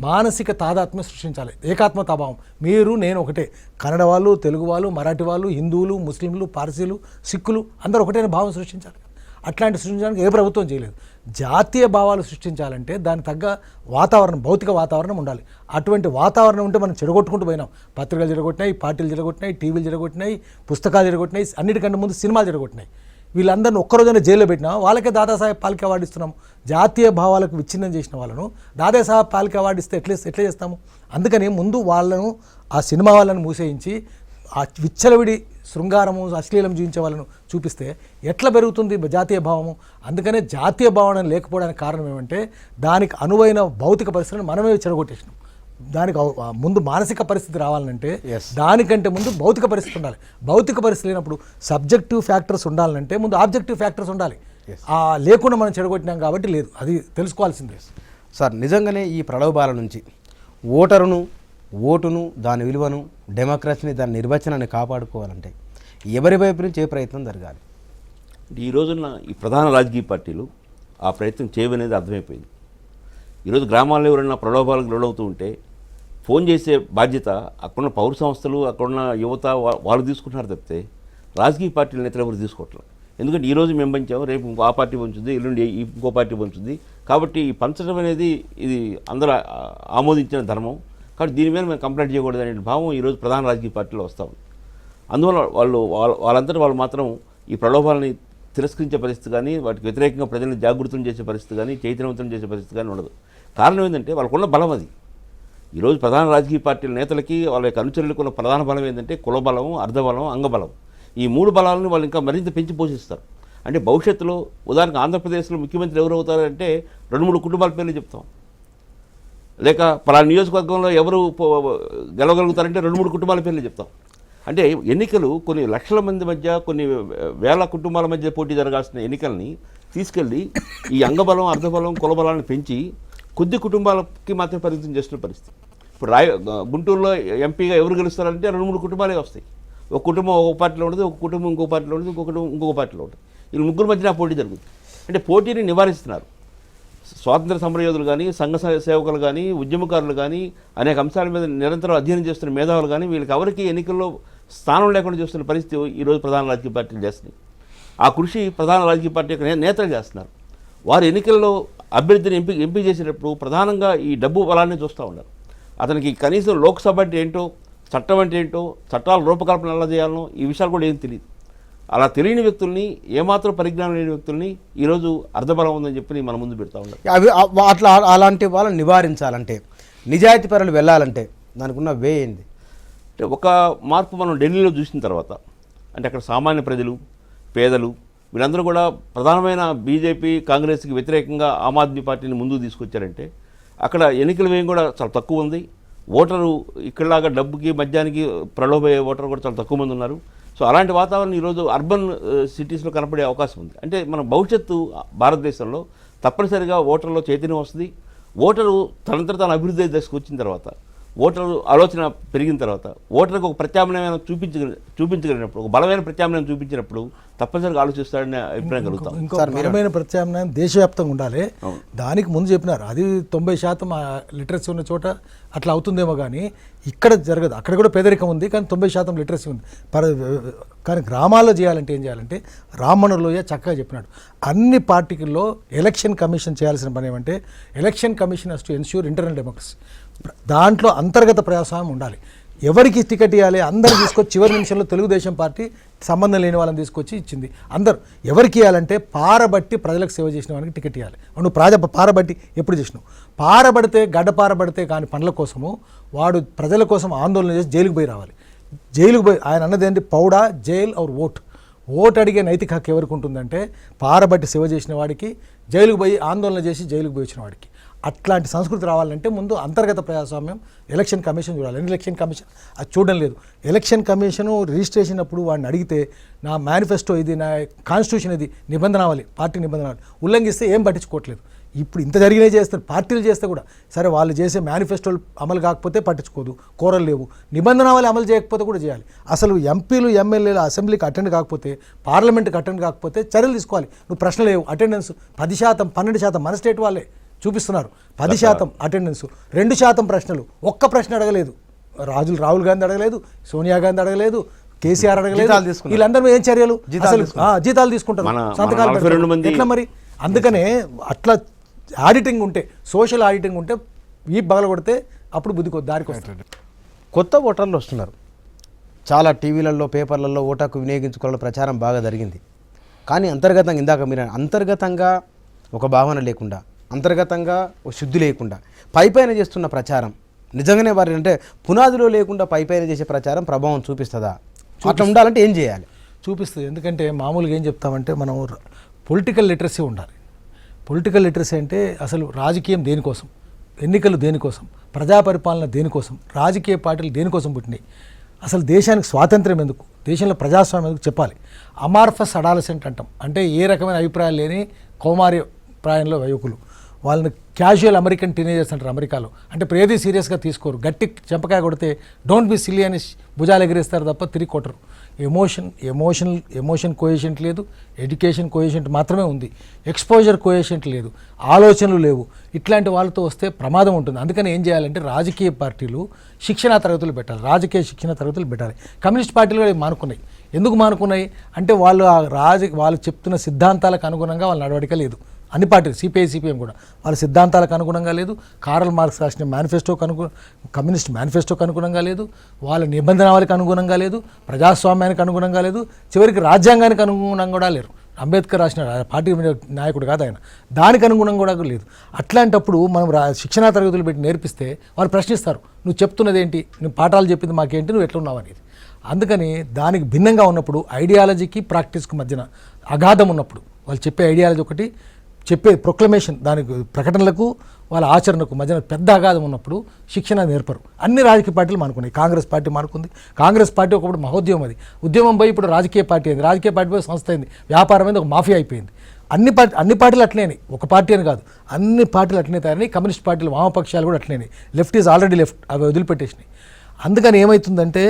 మానసిక తాదాత్మ్యం సృష్టించాలి, ఏకాత్మతాభావం. మీరు నేను ఒకటే, కన్నడ వాళ్ళు, తెలుగు వాళ్ళు, మరాఠీ వాళ్ళు, హిందువులు, ముస్లింలు, పార్సీలు, సిక్కులు అందరూ ఒకటైన భావం సృష్టించాలి. అట్లాంటి సృష్టించడానికి ఏ ప్రభుత్వం చేయలేదు. జాతీయ భావాలు సృష్టించాలంటే దానికి తగ్గ వాతావరణం, భౌతిక వాతావరణం ఉండాలి. అటువంటి వాతావరణం ఉంటే మనం చెడగొట్టుకుంటూ పోయినాం. పత్రికలు చెడగొట్టినాయి, పార్టీలు చెడగొట్టినాయి, టీవీలు చెడగొట్టినాయి, పుస్తకాలు చెడగొట్టినాయి, అన్నిటికంటే ముందు సినిమాలు చెడగొట్టినాయి. వీళ్ళందరినీ ఒక్కరోజైనా జైల్లో పెట్టినా వాళ్ళకే దాదాసాహెబ్ పాల్కే అవార్డు ఇస్తున్నాం. జాతీయ భావాలకు విచ్ఛిన్నం చేసిన వాళ్ళను దాదాసాహెబ్ పాల్కే అవార్డు ఇస్తే ఎట్లా చేస్తాము? అందుకని ముందు వాళ్ళను, ఆ సినిమా వాళ్ళను మూసేయించి ఆ విచ్చలవిడి శృంగారము, అశ్లీలం చూపించే వాళ్ళను చూపిస్తే ఎట్లా పెరుగుతుంది జాతీయ భావము? అందుకనే జాతీయ భావన లేకపోవడానికి కారణం ఏమంటే దానికి అనువైన భౌతిక పరిస్థితులను మనమే చెడగొట్టేసినాం. దానికి ముందు మానసిక పరిస్థితి రావాలంటే దానికంటే ముందు భౌతిక పరిస్థితి ఉండాలి. భౌతిక పరిస్థితి లేనప్పుడు సబ్జెక్టివ్ ఫ్యాక్టర్స్ ఉండాలంటే ముందు ఆబ్జెక్టివ్ ఫ్యాక్టర్స్ ఉండాలి. లేకుండా మనం చెడగొట్టినాం కాబట్టి లేదు, అది తెలుసుకోవాల్సిందే. సార్, నిజంగానే ఈ ప్రలోభాల నుంచి ఓటును, దాని విలువను, డెమోక్రసీని, దాని నిర్వచనాన్ని కాపాడుకోవాలంటే ఎవరి వైపు నుంచి ఏ ప్రయత్నం జరగాలి? ఈ రోజున ఈ ప్రధాన రాజకీయ పార్టీలు ఆ ప్రయత్నం చేయవనేది అర్థమైపోయింది. ఈరోజు గ్రామాల్లో ఎవరైనా ప్రలోభాలకు లోనవుతూ ఉంటే ఫోన్ చేసే బాధ్యత అక్కడున్న పౌర సంస్థలు, అక్కడున్న యువత వాళ్ళు తీసుకుంటున్నారు తప్పితే రాజకీయ పార్టీల నేతలు ఎవరు తీసుకోవట్లేదు. ఎందుకంటే ఈరోజు మేము పంచాము, రేపు ఇంకో ఆ పార్టీ పంచుంది, ఎల్లుండి ఇంకో పార్టీ పంచుంది. కాబట్టి ఈ పంచడం అనేది ఇది అందరూ ఆమోదించిన ధర్మం. కాబట్టి దీని మీద మేము కంప్లైంట్ చేయకూడదు అనే భావం ఈరోజు ప్రధాన రాజకీయ పార్టీలో వస్తూ ఉంది. అందువల్ల వాళ్ళంతటా వాళ్ళు మాత్రం ఈ ప్రలోభాలని తిరస్కరించే పరిస్థితి కానీ, వాటికి వ్యతిరేకంగా ప్రజల్ని జాగృతం చేసే పరిస్థితి కానీ, చైతన్యవంతం చేసే పరిస్థితి కానీ ఉండదు. కారణం ఏంటంటే వాళ్ళకున్న బలం అది. ఈరోజు ప్రధాన రాజకీయ పార్టీల నేతలకి, వాళ్ళ యొక్క అనుచరులకు ఉన్న ప్రధాన బలం ఏంటంటే కులబలం, అర్ధబలం, అంగబలం. ఈ మూడు బలాలను వాళ్ళు ఇంకా మరింత పెంచి పోషిస్తారు. అంటే భవిష్యత్తులో ఉదాహరణకు ఆంధ్రప్రదేశ్లో ముఖ్యమంత్రి ఎవరు అవుతారంటే 2-3 కుటుంబాల పేర్లు చెప్తాం. లేక పలానా నియోజకవర్గంలో ఎవరు గెలవగలుగుతారంటే 2-3 కుటుంబాల పేర్లు చెప్తాం. అంటే ఎన్నికలు కొన్ని లక్షల మంది మధ్య, కొన్ని వేల కుటుంబాల మధ్య పోటీ జరగాల్సిన ఎన్నికల్ని తీసుకెళ్ళి ఈ అంగబలం, అర్ధబలం, కులబలాన్ని పెంచి కొద్ది కుటుంబాలకి మాత్రం పరిమితం చేస్తున్న పరిస్థితి. ఇప్పుడు గుంటూరులో ఎంపీగా ఎవరు గెలుస్తారంటే 2-3 కుటుంబాలే వస్తాయి. ఒక కుటుంబం ఒక పార్టీలో ఉంటుంది, ఒక కుటుంబం ఇంకో పార్టీలో ఉంటుంది, ఇంకో కుటుంబం ఇంకొక పార్టీలో ఉంటుంది. వీళ్ళు ముగ్గురు మధ్యన పోటీ జరుగుతుంది. అంటే పోటీని నివారిస్తున్నారు. స్వాతంత్ర సమరయోధులు కానీ, సంఘ సేవకులు కానీ, ఉద్యమకారులు కానీ, అనేక అంశాల మీద నిరంతరం అధ్యయనం చేస్తున్న మేధావులు కానీ, వీళ్ళకి ఎవరికి ఎన్నికల్లో స్థానం లేకుండా చేస్తున్న పరిస్థితి ఈరోజు ప్రధాన రాజకీయ పార్టీలు చేస్తున్నాయి. ఆ కృషి ప్రధాన రాజకీయ పార్టీ యొక్క నేతలు చేస్తున్నారు. వారు ఎన్నికల్లో అభ్యర్థిని ఎంపిక చేసేటప్పుడు ప్రధానంగా ఈ డబ్బు బలాన్ని చూస్తూ ఉన్నారు. అతనికి కనీసం లోక్సభ అంటే ఏంటో, చట్టం అంటే ఏంటో, చట్టాల రూపకల్పన ఎలా చేయాలనో ఈ విషయాలు కూడా ఏం తెలియదు. అలా తెలియని వ్యక్తుల్ని, ఏమాత్రం పరిజ్ఞానం లేని వ్యక్తుల్ని ఈరోజు అర్ధబలం ఉందని చెప్పి మన ముందు పెడతా ఉన్నారు. అట్లా అలాంటి వాళ్ళని నివారించాలంటే, నిజాయితీ పరులు వెళ్ళాలంటే దానికి ఉన్న వే ఏంది? అంటే ఒక మార్పు మనం ఢిల్లీలో చూసిన తర్వాత, అంటే అక్కడ సామాన్య ప్రజలు, పేదలు వీళ్ళందరూ కూడా ప్రధానమైన బీజేపీ, కాంగ్రెస్కి వ్యతిరేకంగా ఆమ్ ఆద్మీ పార్టీని ముందుకు తీసుకొచ్చారంటే అక్కడ ఎన్నికల వ్యయం కూడా చాలా తక్కువ ఉంది. ఓటరు ఇక్కడలాగా డబ్బుకి, మద్యానికి ప్రలోభయ్యే ఓటరు కూడా చాలా తక్కువ మంది ఉన్నారు. సో అలాంటి వాతావరణం ఈరోజు అర్బన్ సిటీస్లో కనపడే అవకాశం ఉంది. అంటే మన భవిష్యత్తు భారతదేశంలో తప్పనిసరిగా ఓటర్లో చైతన్యం వస్తుంది. ఓటరు తనంతట తాను అభివృద్ధి దశకు వచ్చిన తర్వాత ఓటర్లు ఆలోచన పెరిగిన తర్వాత ఓటర్లకు ఒక ప్రత్యామ్నాయం చూపించగలిగినప్పుడు, ఒక బలమైన ప్రత్యామ్నాయం చూపించినప్పుడు తప్పనిసరిగా ఆలోచిస్తాడనే అభిప్రాయం కలుగుతాం. ఇంకో బలమైన ప్రత్యామ్నాయం దేశవ్యాప్తంగా ఉండాలి. దానికి ముందు చెప్పినారు అది 90% లిటరసీ ఉన్న చోట అట్లా అవుతుందేమో, కానీ ఇక్కడ జరగదు. అక్కడ కూడా పేదరికం ఉంది, కానీ 90% లిటరసీ ఉంది. కానీ గ్రామాల్లో చేయాలంటే ఏం చేయాలంటే రామ్మనోహర్ లోహియా చక్కగా చెప్పినాడు. అన్ని పార్టీల్లో ఎలక్షన్ కమిషన్ చేయాల్సిన పని ఏమంటే election commission has to ensure internal democracy. దాంట్లో అంతర్గత ప్రజాస్వామ్యం ఉండాలి. ఎవరికి టికెట్ ఇవ్వాలి అందరు తీసుకొచ్చి చివరి నిమిషంలో తెలుగుదేశం పార్టీ సంబంధం లేని వాళ్ళని తీసుకొచ్చి ఇచ్చింది. అందరు ఎవరికి ఇవ్వాలంటే పారబట్టి ప్రజలకు సేవ చేసిన వానికి టికెట్ ఇవ్వాలి. నువ్వు పారబట్టి ఎప్పుడు చేసినావు? పారబడితే గడ్డ పారబడితే కానీ పనుల కోసము వాడు ప్రజల కోసం ఆందోళన చేసి జైలుకు పోయి రావాలి. జైలుకు పోయి ఆయన అన్నది ఏంటి? పౌడా జైల్ ఆర్ ఓట్ అడిగే నైతిక హక్కు ఎవరికి ఉంటుందంటే పారబట్టి సేవ చేసిన వాడికి, జైలుకు పోయి ఆందోళన చేసి జైలుకు పోయి వచ్చిన వాడికి. అట్లాంటి సంస్కృతి రావాలంటే ముందు అంతర్గత ప్రజాస్వామ్యం ఎలక్షన్ కమిషన్ చూడాలి. ఎలక్షన్ కమిషన్ అది చూడడం లేదు. ఎలక్షన్ కమిషను రిజిస్ట్రేషన్ అప్పుడు వాడిని అడిగితే నా మేనిఫెస్టో ఇది, నా కాన్స్టిట్యూషన్ ఇది, నిబంధనావళి, పార్టీ నిబంధనావళి ఉల్లంఘిస్తే ఏం పట్టించుకోవట్లేదు. ఇప్పుడు ఇంత జరిగినాయి చేస్తారు, పార్టీలు చేస్తే కూడా సరే వాళ్ళు చేసే మేనిఫెస్టోలు అమలు కాకపోతే పట్టించుకోదు, కోరలు లేవు. నిబంధనావళి అమలు చేయకపోతే కూడా చేయాలి. అసలు ఎంపీలు ఎమ్మెల్యేలు అసెంబ్లీకి అటెండ్ కాకపోతే, పార్లమెంట్కి అటెండ్ కాకపోతే చర్యలు తీసుకోవాలి. నువ్వు ప్రశ్న లేవు. అటెండెన్స్ 10%, 12% మన స్టేట్ వాళ్ళే చూపిస్తున్నారు. 10% అటెండెన్స్, 2% ప్రశ్నలు, ఒక్క ప్రశ్న అడగలేదు. రాహుల్ గాంధీ అడగలేదు, సోనియా గాంధీ అడగలేదు, కేసీఆర్ అడగలేదు. వీళ్ళందరూ ఏం చర్యలు? అసలు జీతాలు తీసుకుంటారు, సంతకాలు పెడతారు. ఎట్లా మరి? అందుకనే అట్లా ఆడిటింగ్ ఉంటే, సోషల్ ఆడిటింగ్ ఉంటే ఈ బగల కొడితే అప్పుడు బుద్ధి దారికి వస్తుంది. కొత్త ఓటర్లు వస్తున్నారు. చాలా టీవీలలో పేపర్లలో ఓటాకు వినియోగించుకోవాలని ప్రచారం బాగా జరిగింది. కానీ అంతర్గతంగా ఇందాక మీరు అంతర్గతంగా ఒక భావన లేకుండా, అంతర్గతంగా ఒక శుద్ధి లేకుండా పైపైన చేస్తున్న ప్రచారం నిజంగానే వారి అంటే పునాదిలో లేకుండా పైపైన చేసే ప్రచారం ప్రభావం చూపిస్తుందా? అట్లా ఉండాలంటే ఏం చేయాలి? చూపిస్తుంది. ఎందుకంటే మామూలుగా ఏం చెప్తామంటే మనం పొలిటికల్ లిటరసీ ఉండాలి. పొలిటికల్ లిటరసీ అంటే అసలు రాజకీయం దేనికోసం, ఎన్నికలు దేనికోసం, ప్రజాపరిపాలన దేనికోసం, రాజకీయ పార్టీలు దేనికోసం పుట్టినాయి, అసలు దేశానికి స్వాతంత్ర్యం ఎందుకు, దేశంలో ప్రజాస్వామ్యం ఎందుకు చెప్పాలి. అమార్ఫస్ అడాలసెంట్ అంటాం. అంటే ఏ రకమైన అభిప్రాయాలు లేని కౌమార్య ప్రాయంలో యువకులు, వాళ్ళని క్యాజువల్ అమెరికన్ టీనేజర్స్ అంటారు అమెరికాలో. అంటే ఇప్పుడు ఏది సీరియస్గా తీసుకోరు. గట్టి చెంపకాయ కొడితే డోంట్ బి సిల్లీ అని భుజాలు ఎగిరేస్తారు తప్ప తిరిగి కొట్టరు. ఎమోషన్ కోఎషియంట్ లేదు, ఎడ్యుకేషన్ కోఎషియంట్ మాత్రమే ఉంది, ఎక్స్పోజర్ కోఎషియంట్ లేదు, ఆలోచనలు లేవు. ఇట్లాంటి వాళ్ళతో వస్తే ప్రమాదం ఉంటుంది. అందుకని ఏం చేయాలంటే రాజకీయ పార్టీలు శిక్షణా తరగతులు పెట్టాలి, రాజకీయ శిక్షణ తరగతులు పెట్టాలి. కమ్యూనిస్ట్ పార్టీలు కూడా మానుకున్నాయి. ఎందుకు మానుకున్నాయి అంటే వాళ్ళు చెప్తున్న సిద్ధాంతాలకు అనుగుణంగా వాళ్ళ నడవడిక లేదు. అన్ని పార్టీలు సిపిఐ సిపిఎం కూడా వాళ్ళ సిద్ధాంతాలకు అనుగుణంగా లేదు, కార్ల్ మార్క్స్ రాసిన కమ్యూనిస్ట్ మేనిఫెస్టోకి అనుగుణంగా లేదు, వాళ్ళ నిబంధనలకు అనుగుణంగా లేదు, ప్రజాస్వామ్యానికి అనుగుణంగా లేదు, చివరికి రాజ్యాంగానికి అనుగుణంగా కూడా లేరు. అంబేద్కర్ రాసిన పార్టీ నాయకుడు కాదు ఆయన, దానికి అనుగుణంగా కూడా లేదు. అట్లాంటప్పుడు మనం శిక్షణా తరగతులు పెట్టి నేర్పిస్తే వాళ్ళు ప్రశ్నిస్తారు, నువ్వు చెప్తున్నది ఏంటి, నువ్వు పాఠాలు చెప్పింది మాకేంటి, నువ్వు ఎట్లున్నావు అనేది. అందుకని దానికి భిన్నంగా ఉన్నప్పుడు ఐడియాలజీకి ప్రాక్టీస్కి మధ్యన అగాధం ఉన్నప్పుడు వాళ్ళు చెప్పే ఐడియాలజీ ఒకటి, చెప్పే ప్రొక్లమేషన్ దానికి ప్రకటనలకు వాళ్ళ ఆచరణకు మధ్యన పెద్ద అగాధం ఉన్నప్పుడు శిక్షణ నేర్పరు. అన్ని రాజకీయ పార్టీలు మానుకున్నాయి. కాంగ్రెస్ పార్టీ మానుకుంది. కాంగ్రెస్ పార్టీ ఒకప్పుడు మహోద్యమం, అది ఉద్యమం పోయి ఇప్పుడు రాజకీయ పార్టీ అయింది, రాజకీయ పార్టీ పోయి సంస్థ అయింది, వ్యాపారం అయింది, ఒక మాఫియా అయిపోయింది. అన్ని పార్టీలు అట్లేని, ఒక పార్టీ అని కాదు, అన్ని పార్టీలు అట్లనే తయారని. కమ్యూనిస్ట్ పార్టీలు, వామపక్షాలు కూడా అట్లేని. లెఫ్ట్ ఈజ్ ఆల్రెడీ లెఫ్ట్, అవి వదిలిపెట్టేసినాయి. అందుకని ఏమవుతుందంటే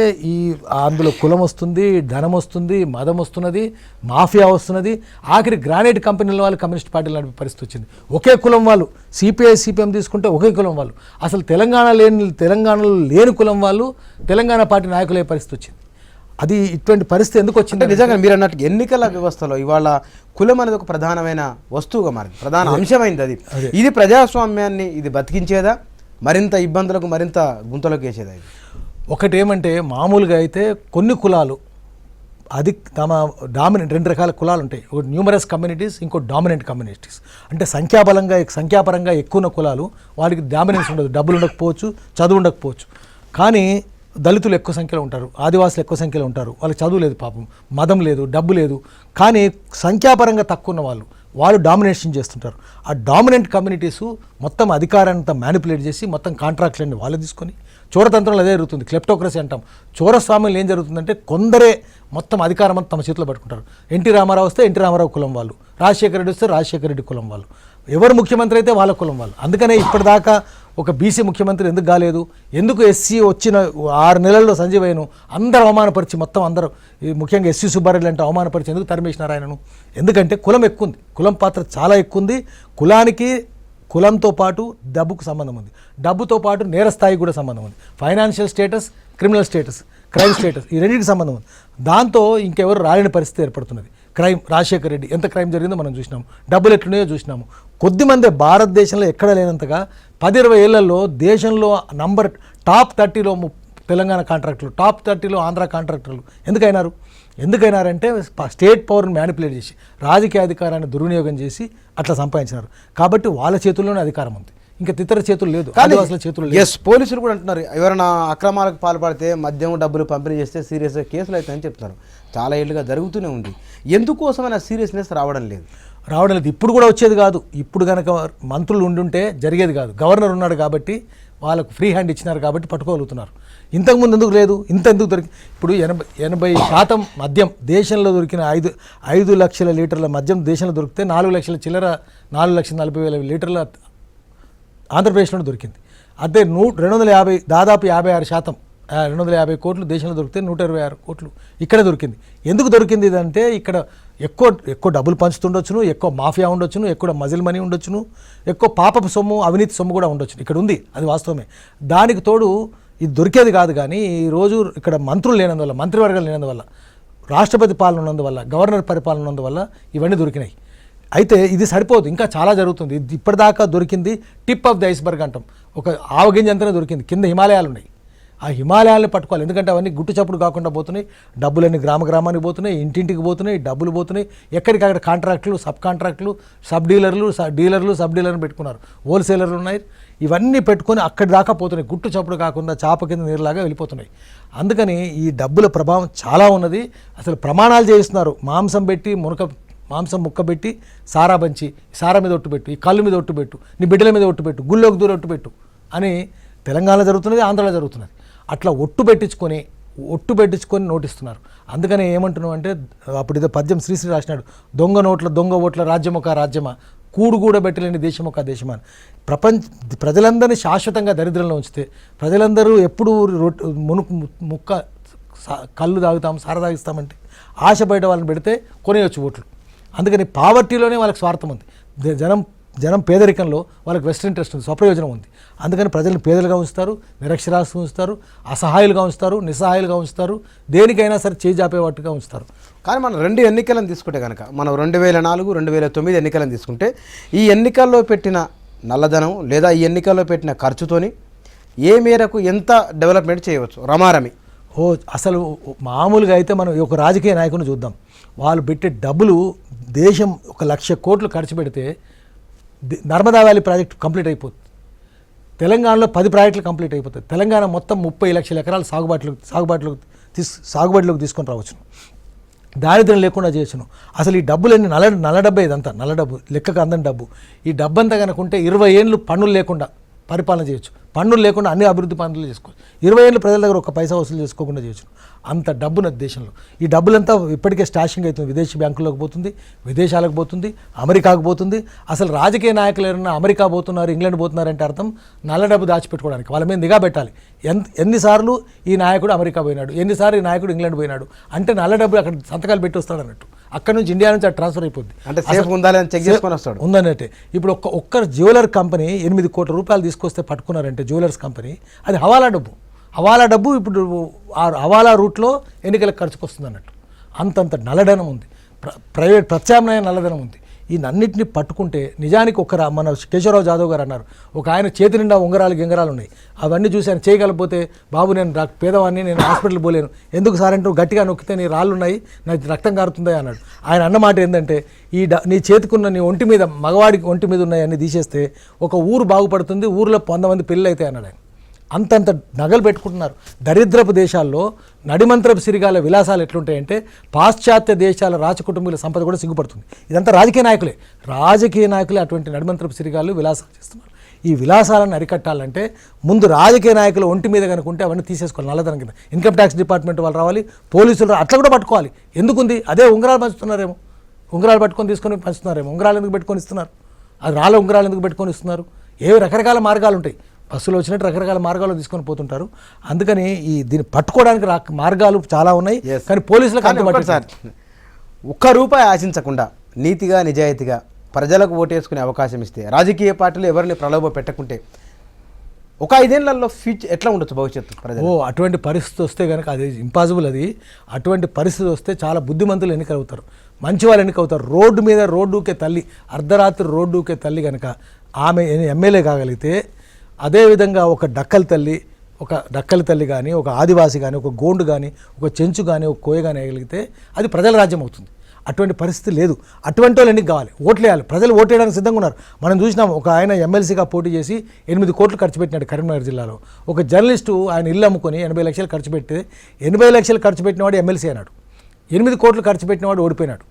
అందులో కులం వస్తుంది, ధనం వస్తుంది, మదం వస్తున్నది, మాఫియా వస్తున్నది. ఆఖరి గ్రానైట్ కంపెనీల వాళ్ళు కమ్యూనిస్ట్ పార్టీలు నడిపే పరిస్థితి వచ్చింది. ఒకే కులం వాళ్ళు, సిపిఐ సిపిఎం తీసుకుంటే ఒకే కులం వాళ్ళు, అసలు తెలంగాణలో లేని కులం వాళ్ళు తెలంగాణ పార్టీ నాయకులే పరిస్థితి వచ్చింది. అది ఇటువంటి పరిస్థితి ఎందుకు వచ్చింది? నిజంగా మీరు అన్నట్టు ఎన్నికల వ్యవస్థలో ఇవాళ కులం అనేది ఒక ప్రధానమైన వస్తువుగా మారింది, ప్రధాన అంశమైంది. ఇది ప్రజాస్వామ్యాన్ని ఇది బతికించేదా, మరింత ఇబ్బందులకు, మరింత గుంతలకు వేసేదా? ఇది ఒకటి ఏమంటే మామూలుగా అయితే కొన్ని కులాలు అది తమ డామినెంట్, 2 రకాల కులాలు ఉంటాయి. ఒకటి న్యూమరస్ కమ్యూనిటీస్, ఇంకో డామినెంట్ కమ్యూనిటీస్. అంటే సంఖ్యాపరంగా ఎక్కువ ఉన్న కులాలు వాడికి డామినెన్స్ ఉండదు, డబ్బులు ఉండకపోవచ్చు, చదువు ఉండకపోవచ్చు. కానీ దళితులు ఎక్కువ సంఖ్యలో ఉంటారు, ఆదివాసులు ఎక్కువ సంఖ్యలో ఉంటారు, వాళ్ళకి చదువు లేదు పాపం, మదం లేదు, డబ్బు లేదు. కానీ సంఖ్యాపరంగా తక్కువ ఉన్న వాళ్ళు డామినేషన్ చేస్తుంటారు. ఆ డామినెంట్ కమ్యూనిటీసు మొత్తం అధికారాన్ని మ్యానిపులేట్ చేసి మొత్తం కాంట్రాక్ట్లన్నీ వాళ్ళు తీసుకొని చోరతంత్రంలో అదే జరుగుతుంది. క్లెప్టోక్రసీ అంటాం. చోరస్వామ్యంలో ఏం జరుగుతుందంటే కొందరే మొత్తం అధికారం అంతా తమ చేతిలో పట్టుకుంటారు. ఎన్టీ రామారావు వస్తే ఎన్టీ రామారావు కులం వాళ్ళు, రాజశేఖర రెడ్డి వస్తే రాజశేఖర రెడ్డి కులం వాళ్ళు, ఎవరు ముఖ్యమంత్రి అయితే వాళ్ళ కులం వాళ్ళు. అందుకనే ఇప్పటిదాకా ఒక బీసీ ముఖ్యమంత్రి ఎందుకు కాలేదు, ఎందుకు ఎస్సీ వచ్చిన 6 నెలల్లో సంజీవయ్యను అందరూ అవమానపరిచి, మొత్తం అందరూ ముఖ్యంగా ఎస్సీ సుబ్బారెడ్డి అంటే అవమానపరిచి ఎందుకు తరిమేసినారు ఆయనను? ఎందుకంటే కులం ఎక్కువ ఉంది, కులం పాత్ర చాలా ఎక్కువ ఉంది. కులంతో పాటు డబ్బుకు సంబంధం ఉంది, డబ్బుతో పాటు నేరస్థాయికి కూడా సంబంధం ఉంది. Financial status, criminal status, crime status, ఈ రెండింటికి సంబంధం ఉంది. దాంతో ఇంకెవరు రాలేని పరిస్థితి ఏర్పడుతున్నది. క్రైమ్, రాజశేఖర్ రెడ్డి ఎంత క్రైమ్ జరిగిందో మనం చూసినాము, డబ్బులు ఎట్లున్నాయో చూసినాము. కొద్దిమంది భారతదేశంలో ఎక్కడ లేనంతగా 10-20 ఏళ్లలో దేశంలో టాప్ 30లో తెలంగాణ కాంట్రాక్టర్లు, టాప్ 30లో ఆంధ్ర కాంట్రాక్టర్లు ఎందుకైనారంటే స్టేట్ పవర్ని మ్యానిపులేట్ చేసి, రాజకీయ అధికారాన్ని దుర్వినియోగం చేసి అట్లా సంపాదించినారు. కాబట్టి వాళ్ళ చేతుల్లోనే అధికారం ఉంది, ఇంకా ఇతర చేతులు లేదు, ఆదివాసుల చేతులు లేదు. ఎస్, పోలీసులు కూడా అంటున్నారు ఎవరైనా అక్రమాలకు పాల్పడితే మద్యం డబ్బులు పంపిణీ చేస్తే సీరియస్గా కేసులు అవుతాయని చెప్తున్నారు. చాలా ఏళ్ళుగా జరుగుతూనే ఉంది. ఎందుకోసమైనా సీరియస్నెస్ రావడం లేదు. ఇప్పుడు కూడా వచ్చేది కాదు. ఇప్పుడు కనుక మంత్రులు ఉండుంటే జరిగేది కాదు. గవర్నర్ ఉన్నాడు కాబట్టి వాళ్ళకు ఫ్రీ హ్యాండ్ ఇచ్చినారు కాబట్టి పట్టుకోగలుగుతున్నారు. ఇంతకుముందు ఎందుకు లేదు? ఎందుకు దొరికి? ఇప్పుడు 80% మద్యం దేశంలో దొరికిన 5 లక్షల లీటర్ల మద్యం దేశంలో దొరికితే 4 లక్షల చిల్లర, 4,40,000 లీటర్ల ఆంధ్రప్రదేశ్లో దొరికింది. అదే 250, దాదాపు 56%, 250 కోట్లు దేశంలో దొరికితే 126 కోట్లు ఇక్కడే దొరికింది. ఎందుకు దొరికింది ఇదంటే ఇక్కడ ఎక్కువ డబ్బులు పంచుతుండొచ్చును, ఎక్కువ మాఫియా ఉండొచ్చును, ఎక్కువ మజిల్ మనీ ఉండొచ్చును, ఎక్కువ పాపపు సొమ్ము, అవినీతి సొమ్ము కూడా ఉండొచ్చును. ఇక్కడ ఉంది, అది వాస్తవమే. దానికి తోడు ఇది దొరికేది కాదు. కానీ ఈరోజు ఇక్కడ మంత్రులు లేనందువల్ల, మంత్రివర్గాలు లేనందువల్ల, రాష్ట్రపతి పాలన ఉన్నందువల్ల, గవర్నర్ పరిపాలన ఉన్నందువల్ల ఇవన్నీ దొరికినాయి. అయితే ఇది సరిపోదు, ఇంకా చాలా జరుగుతుంది. ఇప్పటిదాకా దొరికింది టిప్ ఆఫ్ ది ఐస్బర్గ్ అంటాం, ఒక ఆవగింజ అంతనే దొరికింది. కింద హిమాలయాలు ఉన్నాయి, ఆ హిమాలయాలను పట్టుకోవాలి. ఎందుకంటే అవన్నీ గుట్టు చప్పుడు కాకుండా పోతున్నాయి, డబ్బులన్నీ గ్రామానికి పోతున్నాయి, ఇంటింటికి పోతున్నాయి, డబ్బులు పోతున్నాయి. ఎక్కడికక్కడ కాంట్రాక్టులు, సబ్ కాంట్రాక్టులు, డీలర్లు సబ్ డీలర్ని పెట్టుకున్నారు, హోల్సేలర్లు ఉన్నాయి. ఇవన్నీ పెట్టుకొని అక్కడి దాకా పోతున్నాయి, గుట్టు చప్పుడు కాకుండా చాప కింద నీరులాగా వెళ్ళిపోతున్నాయి. అందుకని ఈ డబ్బుల ప్రభావం చాలా ఉన్నది. అసలు ప్రమాణాలు చేయిస్తున్నారు, మాంసం ముక్క పెట్టి సారా పంచి, సారా మీద ఒట్టు పెట్టు, ఈ కళ్ళు మీద ఒట్టు పెట్టు, నీ బిడ్డల మీద ఒట్టు పెట్టు, గుళ్ళోకి దూరం ఒట్టు పెట్టు అని తెలంగాణలో జరుగుతున్నది, ఆంధ్రలో జరుగుతున్నది. అట్లా ఒట్టు పెట్టించుకొని నోటిస్తున్నారు. అందుకని ఏమంటున్నాం అంటే, అప్పుడు ఇదో పద్యం శ్రీశ్రీ రాసినాడు, దొంగ ఓట్ల రాజ్యమా, కూడబెట్టలేని దేశమొక దేశమా. ప్రజలందరినీ శాశ్వతంగా దరిద్రంలో ఉంచితే, ప్రజలందరూ ఎప్పుడు ముక్క కళ్ళు తాగుతాం, సార తాగిస్తామంటే ఆశ బయట వాళ్ళని పెడితే కొనేయచ్చు ఓట్లు. అందుకని పావర్టీలోనే వాళ్ళకి స్వార్థం ఉంది. జనం పేదరికంలో వాళ్ళకి వెస్ట్ ఇంట్రెస్ట్ ఉంది, స్వప్రయోజనం ఉంది. అందుకని ప్రజలను పేదలుగా ఉంచుతారు, నిరక్షరాస్యులుగా ఉంచుతారు, అసహాయులుగా ఉంచుతారు, నిస్సహాయులుగా ఉంచుతారు, దేనికైనా సరే చేజాపేవాటుగా ఉంచుతారు. కానీ మనం 2 ఎన్నికలను తీసుకుంటే కనుక, మనం 2004, 2009 ఎన్నికలను తీసుకుంటే, ఈ ఎన్నికల్లో పెట్టిన నల్లధనం లేదా ఈ ఎన్నికల్లో పెట్టిన ఖర్చుతోని ఏ మేరకు ఎంత డెవలప్మెంట్ చేయవచ్చు రమారమి? అసలు మామూలుగా అయితే మనం ఒక రాజకీయ నాయకుని చూద్దాం, వాళ్ళు పెట్టే డబ్బులు, దేశం 1,00,000 కోట్లు ఖర్చు పెడితే నర్మదా వ్యాలీ ప్రాజెక్ట్ కంప్లీట్ అయిపోతుంది. తెలంగాణలో 10 ప్రాజెక్టులు కంప్లీట్ అయిపోతుంది. తెలంగాణ మొత్తం 30 లక్షల ఎకరాలు సాగుబడిలోకి తీసుకొని రావచ్చును, దారిద్ర్యం లేకుండా చేయొచ్చును. అసలు ఈ డబ్బులన్నీ నల్ల డబ్బే, ఇదంతా నల్ల డబ్బు, లెక్కకు అందని డబ్బు. ఈ డబ్బంతా కనుకుంటే 20 ఏళ్ళు పన్నులు లేకుండా పరిపాలన చేయొచ్చు, పన్నులు లేకుండా అన్ని అభివృద్ధి పనులు చేసుకోవచ్చు. 20 ఏళ్ళు ప్రజల దగ్గర 1 పైసా వసూలు చేసుకోకుండా చేయొచ్చు. అంత డబ్బున దేశంలో. ఈ డబ్బులంతా ఇప్పటికే స్టాషింగ్ అవుతుంది, విదేశీ బ్యాంకుల్లోకి పోతుంది, విదేశాలకు పోతుంది, అమెరికాకు పోతుంది. అసలు రాజకీయ నాయకులు ఎవరైనా అమెరికా పోతున్నారు, ఇంగ్లాండ్ పోతున్నారంటే అర్థం నల్ల డబ్బు దాచిపెట్టుకోవడానికి. వాళ్ళ మీద నిఘా పెట్టాలి. ఎన్నిసార్లు ఈ నాయకుడు అమెరికా పోయినాడు, ఎన్నిసార్లు ఈ నాయకుడు ఇంగ్లాండ్ పోయినాడు అంటే నల్ల డబ్బు అక్కడ సంతకాలు పెట్టి వస్తాడు అన్నట్టు. అక్కడ నుంచి ఇండియా నుంచి ట్రాన్స్ఫర్ అయిపోద్ది, అంటే సేఫ్ ఉండాలని చెక్ చేసుకొని వస్తాడు ఉందన్నట్టే. ఇప్పుడు ఒక్క జ్యువెలర్ కంపెనీ 8 కోట్ల రూపాయలు తీసుకొస్తే పట్టుకున్నారంటే, జ్యువెలర్స్ కంపెనీ, అది హవాలా డబ్బు ఇప్పుడు ఆ హవాలా రూట్లో ఎన్నికలకు ఖర్చుకు వస్తుంది అన్నట్టు. అంతంత నల్లధనం ఉంది, ప్రైవేట్ ప్రత్యామ్నాయ నల్లధనం ఉంది. ఈ అన్నింటినీ పట్టుకుంటే నిజానికి మన కేశవరావు జాదవ్ గారు అన్నారు, ఒక ఆయన చేతి నిండా గింగరాలు ఉన్నాయి, అవన్నీ చూసి ఆయన చేయగలిగిపోతే, బాబు నేను పేదవాడిని, నేను హాస్పిటల్ పోలేను, ఎందుకు సార్ అంటే గట్టిగా నొక్కితే నీ రాళ్ళు ఉన్నాయి, నాకు రక్తం కారుతుందా అన్నాడు. ఆయన అన్నమాట ఏంటంటే, నీ చేతికున్న నీ ఒంటి మీద, మగవాడికి ఒంటి మీద ఉన్నాయన్నీ తీసేస్తే ఒక ఊరు బాగుపడుతుంది, ఊరిలో 100 మంది పిల్లలు అవుతాయి అన్నాడు ఆయన. అంతంత నగలు పెట్టుకుంటున్నారు. దరిద్రపు దేశాల్లో నడిమంత్రపు సిరిగాల విలాసాలు ఎట్లుంటాయంటే, పాశ్చాత్య దేశాల రాజకుటుంబీల సంపద కూడా సిగ్గుపడుతుంది. ఇదంతా రాజకీయ నాయకులే అటువంటి నడిమంత్రపు సిరిగాలు విలాసాలు చేస్తున్నారు. ఈ విలాసాలను అరికట్టాలంటే ముందు రాజకీయ నాయకులు ఒంటి మీద కనుకుంటే అవన్నీ తీసేసుకోవాలి, నల్లధనం కింద. ఇన్కమ్ ట్యాక్స్ డిపార్ట్మెంట్ వాళ్ళు రావాలి, పోలీసులు అట్లా కూడా పట్టుకోవాలి. ఎందుకుంది? అదే ఉంగరాలు పంచుతున్నారేమో, ఉంగరాలు పట్టుకొని తీసుకొని పంచుతున్నారేమో. ఉంగరాలు ఎందుకు పెట్టుకొని ఇస్తున్నారు? అది రాళ్ళ ఉంగరాలు ఎందుకు పెట్టుకొని ఇస్తున్నారు? రకరకాల మార్గాలు ఉంటాయి. బస్సులో వచ్చినట్టు రకరకాల మార్గాలు తీసుకొని పోతుంటారు. అందుకని దీన్ని పట్టుకోవడానికి మార్గాలు చాలా ఉన్నాయి. కానీ పోలీసులకు కానీ ఒకటి సార్, ఒక్క రూపాయి ఆశించకుండా నీతిగా నిజాయితీగా ప్రజలకు ఓటేసుకునే అవకాశం ఇస్తే, రాజకీయ పార్టీలు ఎవరిని ప్రలోభ పెట్టకుంటే ఒక 5 ఏళ్లలో ఫ్యూచర్ ఎట్లా ఉండొచ్చు భవిష్యత్తు ప్రజలు? అటువంటి పరిస్థితి వస్తే కనుక అది ఇంపాసిబుల్. అటువంటి పరిస్థితి వస్తే చాలా బుద్ధిమంతులు ఎన్నికవుతారు, మంచి వాళ్ళు ఎన్నికవుతారు. రోడ్డు మీద రోడ్డుకే తల్లి, అర్ధరాత్రి రోడ్డుకే తల్లి కనుక ఆమె ఎమ్మెల్యే కాగలిగితే, అదేవిధంగా ఒక డక్కలి తల్లి కానీ, ఒక ఆదివాసి కానీ, ఒక గోండు కానీ, ఒక చెంచు కానీ, ఒక కోయ కానీ వేయగలిగితే అది ప్రజల రాజ్యం అవుతుంది. అటువంటి పరిస్థితి లేదు. అటువంటి వాళ్ళు ఎన్నిక కావాలి, ఓట్లు వేయాలి. ప్రజలు ఓటు వేయడానికి సిద్ధంగా ఉన్నారు. మనం చూసినాం, ఒక ఆయన ఎమ్మెల్సీగా పోటీ చేసి 8 కోట్లు ఖర్చు పెట్టినాడు కరీంనగర్ జిల్లాలో. ఒక జర్నలిస్టు ఆయన ఇల్లు అమ్ముకొని 80 లక్షలు ఖర్చు పెట్టి, 80 లక్షలు ఖర్చు పెట్టినవాడు ఎమ్మెల్సీ అన్నాడు, 8 కోట్లు ఖర్చు పెట్టినవాడు ఓడిపోయినాడు.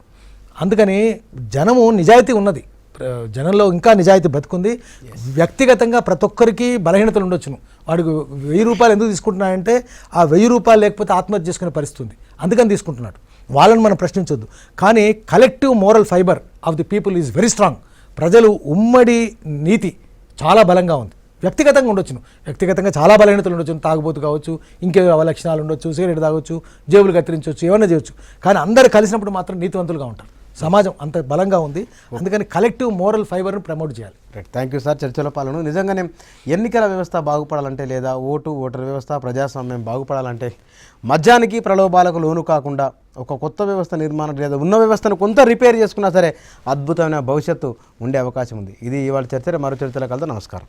అందుకని జనము నిజాయితీ ఉన్నది, జనంలో ఇంకా నిజాయితీ బతుకుంది. వ్యక్తిగతంగా ప్రతి ఒక్కరికి బలహీనతలు ఉండొచ్చును. వాడికి 1000 రూపాయలు ఎందుకు తీసుకుంటున్నాడంటే ఆ 1000 రూపాయలు లేకపోతే ఆత్మహత్య చేసుకునే పరిస్థితి ఉంది, అందుకని తీసుకుంటున్నాడు. వాళ్ళని మనం ప్రశ్నించొద్దు. కానీ collective moral fibre of the people is very strong. ప్రజలు ఉమ్మడి నీతి చాలా బలంగా ఉంది. వ్యక్తిగతంగా ఉండొచ్చును, వ్యక్తిగతంగా చాలా బలహీనతలు ఉండొచ్చు, తాగుబోతు కావచ్చు, ఇంకేదో అవలక్షణాలు ఉండొచ్చు, సిగరెట్ తాగొచ్చు, జేబులు కత్తిరించవచ్చు, ఏమన్నా చేయొచ్చు. కానీ అందరు కలిసినప్పుడు మాత్రం నీతివంతులుగా ఉంటారు. సమాజం అంత బలంగా ఉంది. అందుకని కలెక్టివ్ మోరల్ ఫైబర్ను ప్రమోట్ చేయాలి. Right, thank you sir. చర్చలో పాల్గొను. నిజంగానే ఎన్నికల వ్యవస్థ బాగుపడాలంటే, లేదా ఓటర్ వ్యవస్థ ప్రజాస్వామ్యం బాగుపడాలంటే మద్యానికి ప్రలోభాలకు లోను కాకుండా ఒక కొత్త వ్యవస్థ నిర్మాణం, లేదా ఉన్న వ్యవస్థను కొంత రిపేర్ చేసుకున్నా సరే అద్భుతమైన భవిష్యత్తు ఉండే అవకాశం ఉంది. ఇది ఇవాళ చర్చ. మరో చర్చలో కలుద్దాం. నమస్కారం.